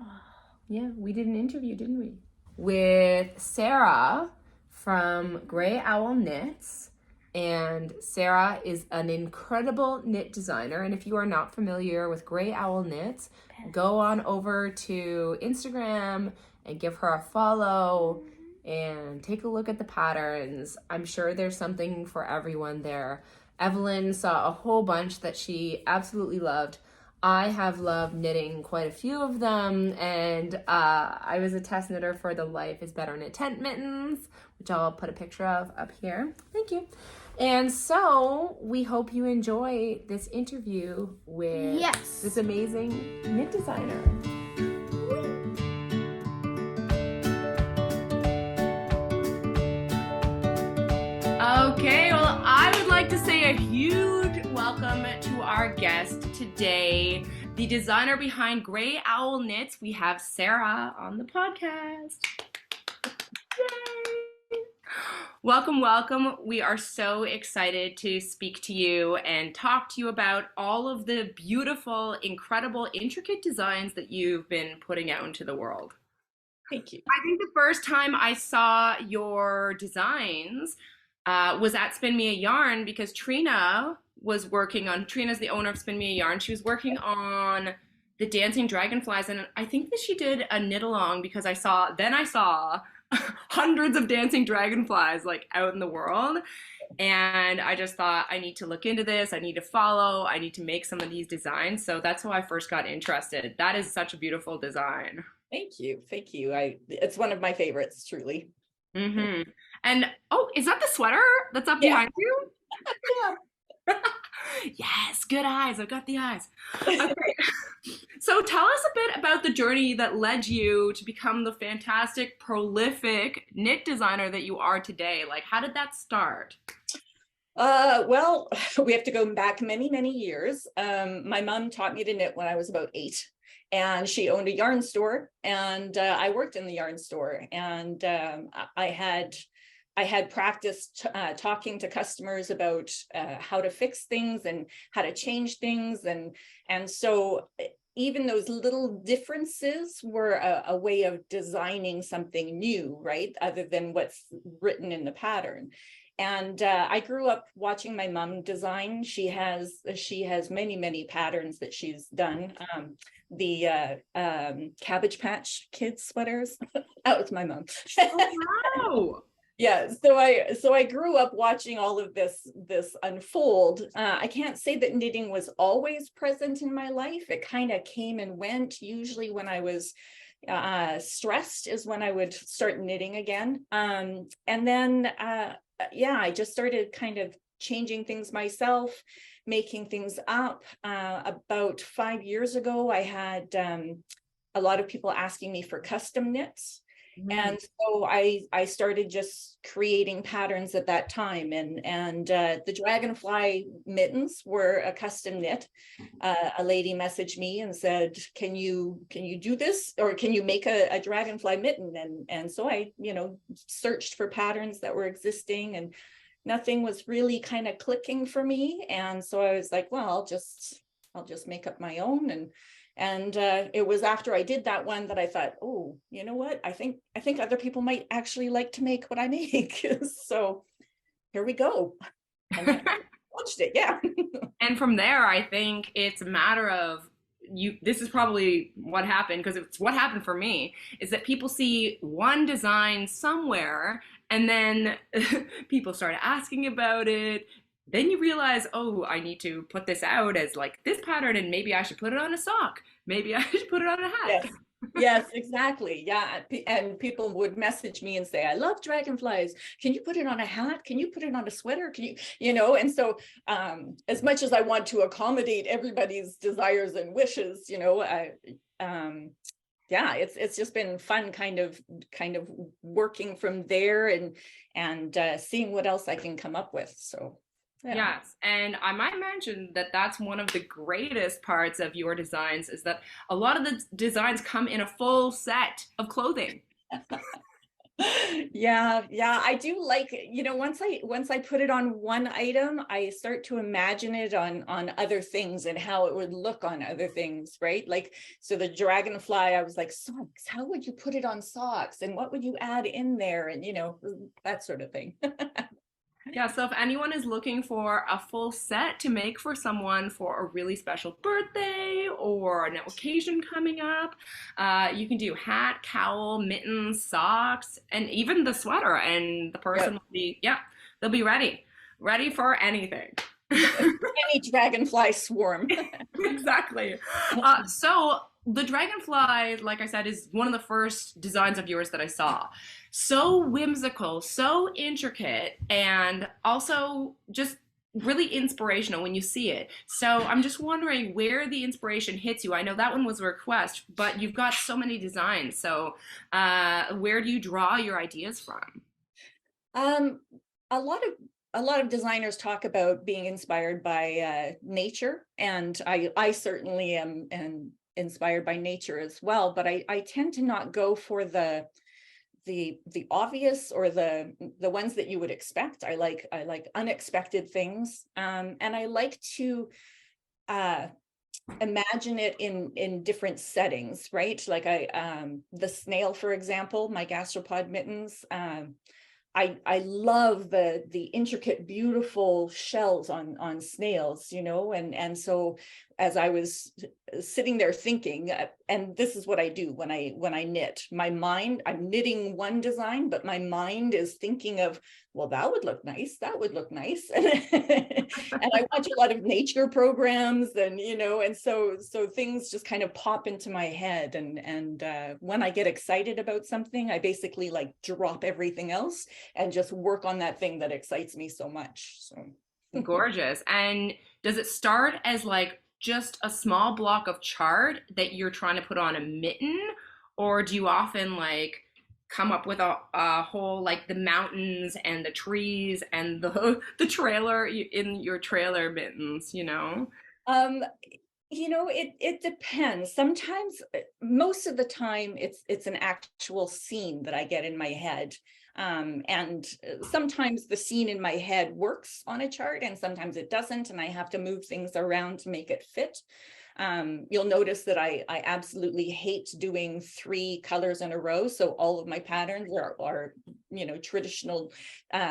Oh. Yeah, we did an interview, didn't we? With Sarah from Grey Owl Knits. And Sarah is an incredible knit designer. And if you are not familiar with Grey Owl Knits, go on over to Instagram and give her a follow and take a look at the patterns. I'm sure there's something for everyone there. Evelyn saw a whole bunch that she absolutely loved. I have loved knitting quite a few of them, and I was a test knitter for the Life is Better Knit tent mittens, which I'll put a picture of up here. Thank you. And so we hope you enjoy this interview with this amazing knit designer. Okay, well, I would like to say a huge welcome to our guest today, the designer behind Grey Owl Knits. We have Sarah on the podcast. Yay! Welcome, welcome. We are so excited to speak to you and talk to you about all of the beautiful, incredible, intricate designs that you've been putting out into the world. Thank you. I think the first time I saw your designs was at Spin Me a Yarn, because Trina's the owner of Spin Me a Yarn. She was working on the dancing dragonflies, and I think that she did a knit along because I saw hundreds of dancing dragonflies like out in the world, and I just thought, I need to look into this, I need to follow, I need to make some of these designs. So that's how I first got interested. That is such a beautiful design. Thank you. It's one of my favorites, truly. And is that the sweater that's up behind you? Yeah. Yes, good eyes. I've got the eyes. Okay. So tell us a bit about the journey that led you to become the fantastic, prolific knit designer that you are today. Like, how did that start? Well, we have to go back many, many years. My mom taught me to knit when I was about 8, and she owned a yarn store, and I worked in the yarn store, and I had practiced talking to customers about how to fix things and how to change things, and so even those little differences were a way of designing something new, right? Other than what's written in the pattern. And I grew up watching my mom design. She has many, many patterns that she's done. The Cabbage Patch Kids sweaters. That was my mom. Oh, wow. Yeah, so I grew up watching all of this unfold. I can't say that knitting was always present in my life. It kind of came and went. Usually when I was stressed is when I would start knitting again. And then yeah, I just started kind of changing things myself, making things up. About 5 years ago, I had a lot of people asking me for custom knits. And so I started just creating patterns at that time, and the dragonfly mittens were a custom knit. A lady messaged me and said, can you do this, or can you make a dragonfly mitten? And so I searched for patterns that were existing, and nothing was really kind of clicking for me. And so I was like, well, I'll just make up my own. And it was after I did that one that I thought, oh, you know what? I think other people might actually like to make what I make. So here we go. And I launched it, yeah. And from there, I think it's a matter of this is probably what happened, because it's what happened for me, is that people see one design somewhere, and then people start asking about it. Then you realize, oh, I need to put this out as like this pattern, and maybe I should put it on a sock. Maybe I should put it on a hat. Yes, yes, exactly. Yeah. And people would message me and say, I love dragonflies. Can you put it on a hat? Can you put it on a sweater? Can you, and so as much as I want to accommodate everybody's desires and wishes, yeah, it's just been fun kind of working from there and seeing what else I can come up with. So. Yeah. Yes, and I might mention that that's one of the greatest parts of your designs, is that a lot of the designs come in a full set of clothing. Yeah, I do like, once I put it on one item, I start to imagine it on other things and how it would look on other things, right? Like, so the dragonfly, I was like, socks, how would you put it on socks? And what would you add in there? And, that sort of thing. Yeah, so if anyone is looking for a full set to make for someone for a really special birthday or an occasion coming up, you can do hat, cowl, mittens, socks, and even the sweater. And the person will be, they'll be ready for anything. Any dragonfly swarm. Exactly. So the dragonfly, like I said, is one of the first designs of yours that I saw. So whimsical, so intricate, and also just really inspirational when you see it. So I'm just wondering where the inspiration hits you. I know that one was a request, but you've got so many designs. So where do you draw your ideas from? A lot of designers talk about being inspired by nature, and I certainly am inspired by nature as well, but I tend to not go for the obvious or the ones that you would expect. I like unexpected things, and I like to imagine it in different settings, right? Like the snail, for example, my gastropod mittens. I love the intricate, beautiful shells on snails, and so as I was sitting there thinking, and this is what I do when I knit, I'm knitting one design, but my mind is thinking of, well, that would look nice, and I watch a lot of nature programs, and so things just kind of pop into my head, and when I get excited about something, I basically like drop everything else and just work on that thing that excites me so much. So gorgeous. And does it start as like just a small block of chart that you're trying to put on a mitten, or do you often like come up with a whole like the mountains and the trees and the trailer in your trailer mittens, you know? Um, it depends. Sometimes, most of the time, it's an actual scene that I get in my head. And sometimes the scene in my head works on a chart and sometimes it doesn't, and I have to move things around to make it fit. You'll notice that I absolutely hate doing 3 colors in a row. So all of my patterns are traditional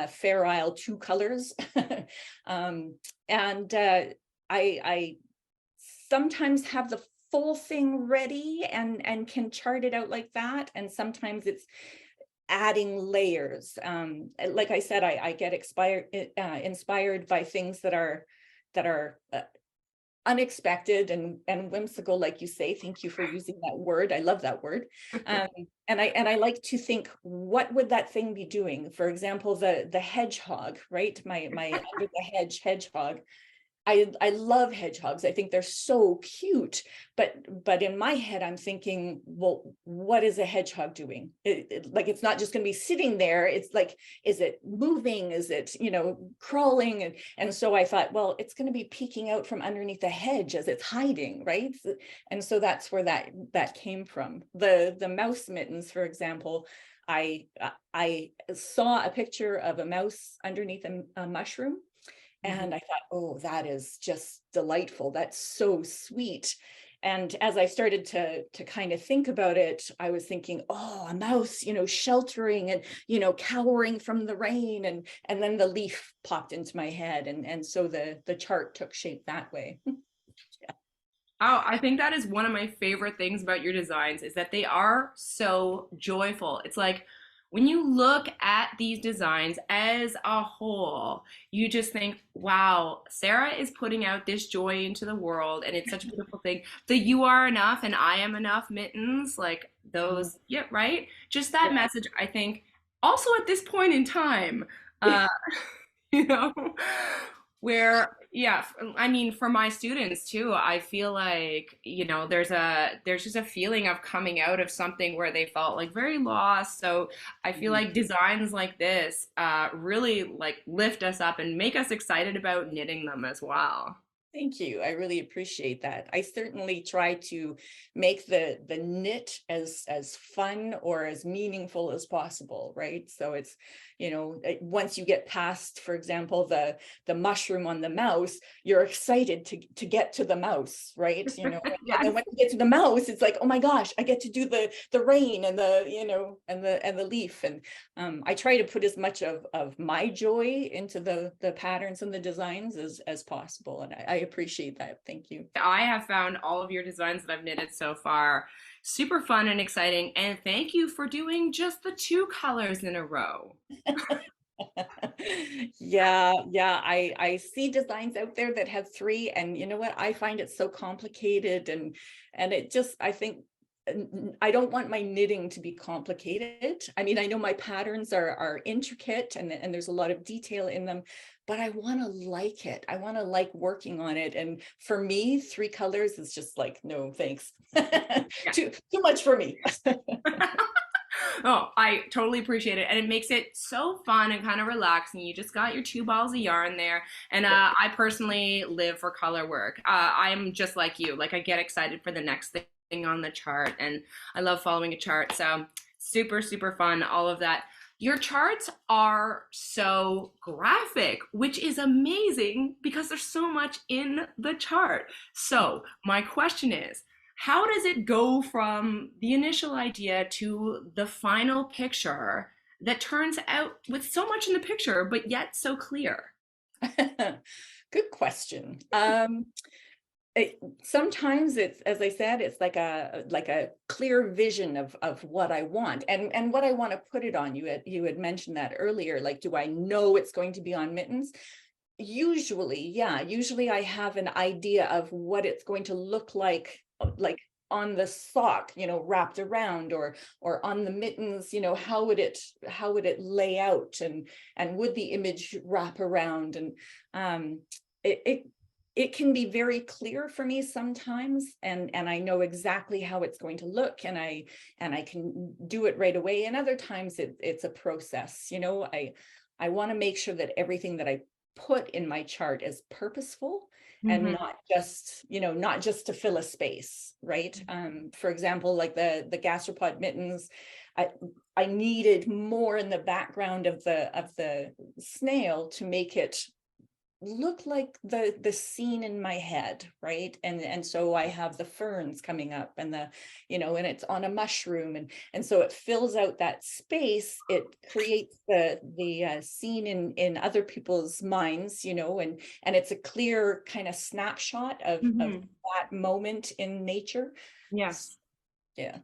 Fair Isle 2 colors. And I sometimes have the full thing ready and can chart it out like that. And sometimes it's adding layers. Like I said, I get inspired by things that are unexpected and whimsical, like you say. Thank you for using that word. I love that word. And I like to think, what would that thing be doing? For example, the hedgehog, right? My under the hedge hedgehog. I love hedgehogs. I think they're so cute, but in my head, I'm thinking, well, what is a hedgehog doing? Like, it's not just going to be sitting there. It's like, is it moving? Is it, crawling? And so I thought, well, it's going to be peeking out from underneath the hedge as it's hiding, right? And so that's where that came from. The mouse mittens, for example, I saw a picture of a mouse underneath a mushroom. And I thought, oh, that is just delightful. That's so sweet. And as I started to kind of think about it, I was thinking, oh, a mouse, sheltering and, cowering from the rain. And then the leaf popped into my head. And so the chart took shape that way. Yeah. Oh, I think that is one of my favorite things about your designs is that they are so joyful. It's like when you look at these designs as a whole, you just think, wow, Sarah is putting out this joy into the world, and it's such a beautiful thing. The You Are Enough and I Am Enough mittens, like those, yeah, right? Just that message, I think, also at this point in time, uh, you know, where yeah, I mean, for my students too, I feel like, there's just a feeling of coming out of something where they felt like very lost. So I feel like designs like this really like lift us up and make us excited about knitting them as well. Thank you. I really appreciate that. I certainly try to make the knit as fun or as meaningful as possible, right? So it's, once you get past, for example, the mushroom on the mouse, you're excited to get to the mouse, right? Yes. And then when you get to the mouse, it's like, oh my gosh, I get to do the rain and the leaf. And I try to put as much of my joy into the patterns and the designs as possible. And I appreciate that. Thank you. I have found all of your designs that I've knitted so far super fun and exciting. And thank you for doing just the 2 colors in a row. Yeah. I see designs out there that have 3, and you know what? I find it so complicated, and it just, I think, I don't want my knitting to be complicated. I mean, I know my patterns are intricate and there's a lot of detail in them, but I want to like it. I want to like working on it. And for me, 3 colors is just like, no, thanks. Too much for me. Oh, I totally appreciate it. And it makes it so fun and kind of relaxing. You just got your 2 balls of yarn there. And I personally live for color work. I'm just like you. Like, I get excited for the next thing on the chart, and I love following a chart. So super, super fun, all of that. Your charts are so graphic, which is amazing because there's so much in the chart. So my question is, how does it go from the initial idea to the final picture that turns out with so much in the picture, but yet so clear? Good question. Sometimes it's, as I said, it's like a clear vision of what I want and what I want to put it on. You had mentioned that earlier. Like, do I know it's going to be on mittens? Usually, yeah. Usually I have an idea of what it's going to look like on the sock, wrapped around, or on the mittens, how would it lay out, and would the image wrap around? And it it can be very clear for me sometimes, and I know exactly how it's going to look, and I can do it right away. And other times it's a process. You know, I want to make sure that everything that I put in my chart is purposeful and not just, you know, not just to fill a space, right? For example, like the gastropod mittens, I needed more in the background of the snail to make it look like the scene in my head, right? And so I have the ferns coming up, and the, you know, and it's on a mushroom, and so it fills out that space. It creates the scene in other people's minds, you know, and it's a clear kind of snapshot of that moment in nature. Yes. Yeah.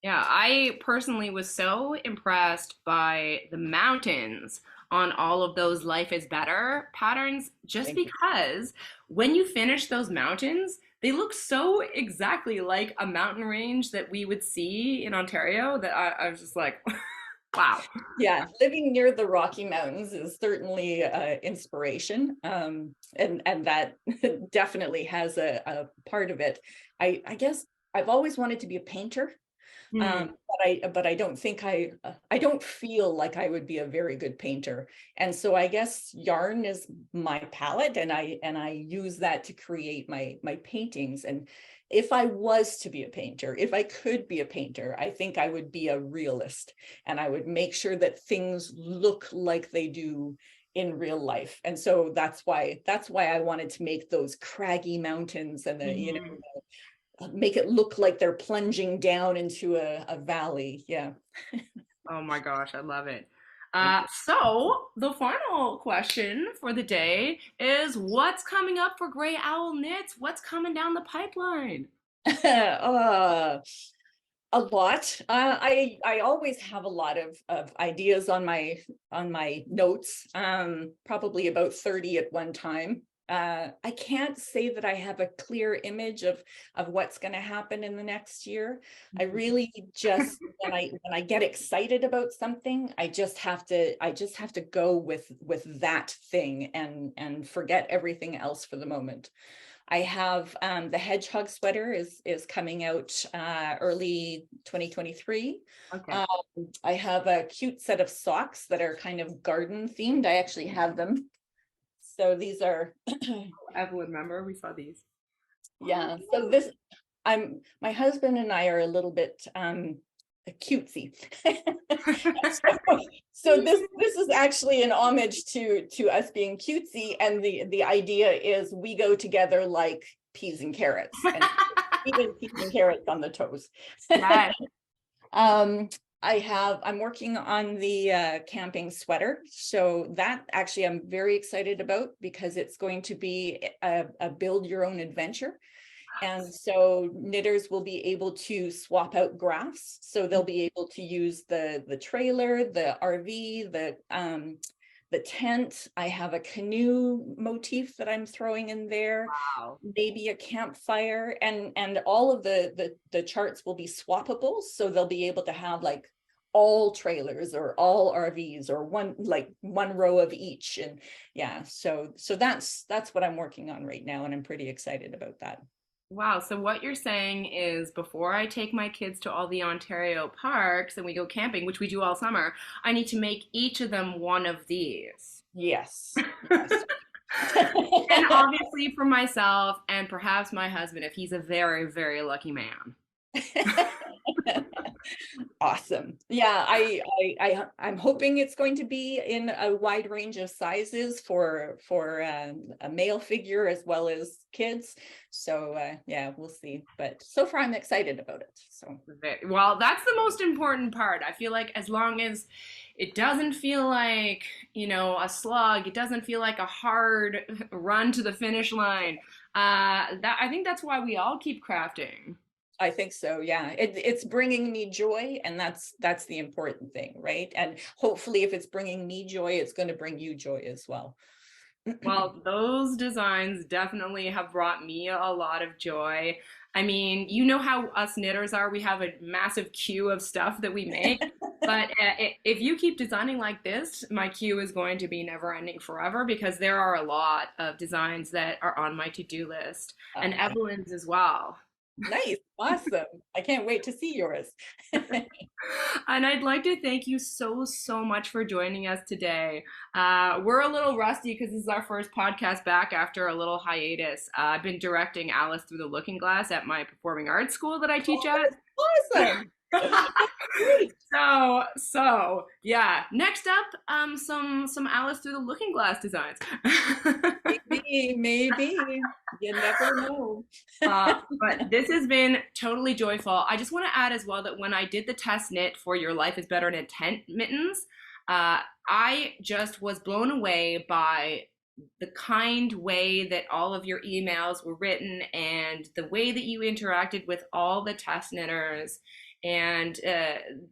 Yeah, I personally was so impressed by the mountains on all of those Life is Better patterns, just Thank you. because when you finish those mountains, they look so exactly like a mountain range that we would see in Ontario that I was just like, wow. Yeah, living near the Rocky Mountains is certainly inspiration, and that definitely has a part of it. I guess I've always wanted to be a painter. But I don't think I don't feel like I would be a very good painter. And so I guess yarn is my palette, and I use that to create my paintings. And if I was to be a painter, if I could be a painter, I think I would be a realist, and I would make sure that things look like they do in real life. And so that's why I wanted to make those craggy mountains and the, you know, make it look like they're plunging down into a valley. Yeah. Oh my gosh, I love it. So the final question for the day is, what's coming up for Gray Owl Knits? What's coming down the pipeline? A lot. I always have a lot of ideas on my notes, probably about 30 at one time. I can't say that I have a clear image of what's going to happen in the next year. I really just when I get excited about something, I just have to go with that thing and forget everything else for the moment. I have the hedgehog sweater is coming out early 2023. Okay. I have a cute set of socks that are kind of garden themed. I actually have them. So these are Evelyn, remember we saw these. Yeah. So this, my husband and I are a little bit cutesy. so this is actually an homage to us being cutesy, and the idea is we go together like peas and carrots, and even peas and carrots on the toes. Yes. I'm working on the camping sweater. So that actually I'm very excited about, because it's going to be a build your own adventure. And so knitters will be able to swap out graphs. So they'll be able to use the trailer, the RV, the tent. I have a canoe motif that I'm throwing in there. Wow. Maybe a campfire, and all of the charts will be swappable. So they'll be able to have like all trailers or all RVs, or one row of each. And yeah, so that's what I'm working on right now, and I'm pretty excited about that. Wow. So what you're saying is, before I take my kids to all the Ontario parks and we go camping, which we do all summer, I need to make each of them one of these. Yes. And obviously for myself, and perhaps my husband, if he's a very, very lucky man. Awesome. Yeah, I'm hoping it's going to be in a wide range of sizes for a male figure as well as kids. So yeah, we'll see. But so far I'm excited about it. So well, that's the most important part. I feel like as long as it doesn't feel like, you know, a slug, it doesn't feel like a hard run to the finish line. I think that's why we all keep crafting. I think so. Yeah, it's bringing me joy, and that's the important thing, right? And hopefully, if it's bringing me joy, it's going to bring you joy as well. Well, those designs definitely have brought me a lot of joy. I mean, you know how us knitters are. We have a massive queue of stuff that we make. But if you keep designing like this, my queue is going to be never ending forever because there are a lot of designs that are on my to-do list and Evelyn's as well. Nice. Awesome. I can't wait to see yours. And I'd like to thank you so, so much for joining us today. We're a little rusty because this is our first podcast back after a little hiatus. I've been directing Alice Through the Looking Glass at my performing arts school that I teach at. Awesome. So yeah. Next up, some Alice Through the Looking Glass designs. Maybe. You never know. But this has been totally joyful. I just want to add as well that when I did the test knit for Your Life is Better in a Tent mittens, I just was blown away by the kind way that all of your emails were written and the way that you interacted with all the test knitters and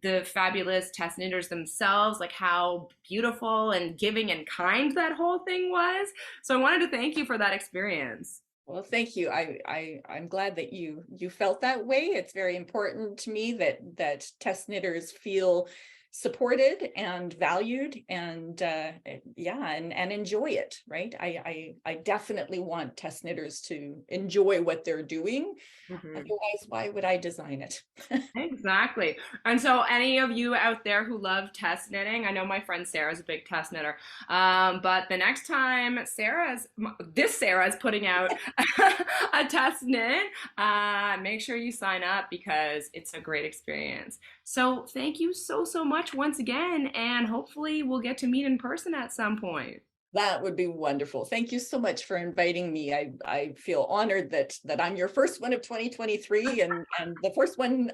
the fabulous test knitters themselves, like how beautiful and giving and kind that whole thing was. So I wanted to thank you for that experience. Well, thank you. I'm glad that you felt that way. It's very important to me that test knitters feel supported and valued and and enjoy it, right? I definitely want test knitters to enjoy what they're doing. Otherwise, why would I design it? Exactly. And so any of you out there who love test knitting, I know my friend Sarah's a big test knitter, but the next time Sarah's putting out a test knit, make sure you sign up because it's a great experience. So thank you so, so much once again, and hopefully we'll get to meet in person at some point. That would be wonderful. Thank you so much for inviting me. I feel honored that I'm your first one of 2023 and the first one,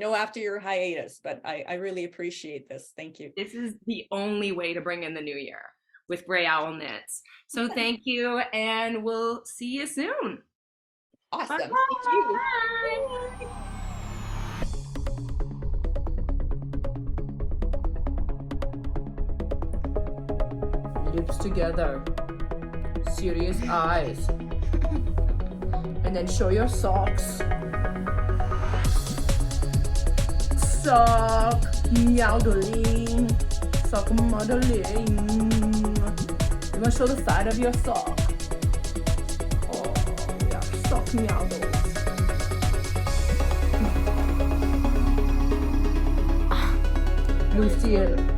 after your hiatus, but I really appreciate this. Thank you. This is the only way to bring in the new year with Gray Owl Knits. So thank you, and we'll see you soon. Awesome. Bye. Thank you. Bye. Lips together, serious eyes, and then show your socks. Sock modeling, sock modeling. You want to show the side of your sock. Oh yeah, sock models. Lucille.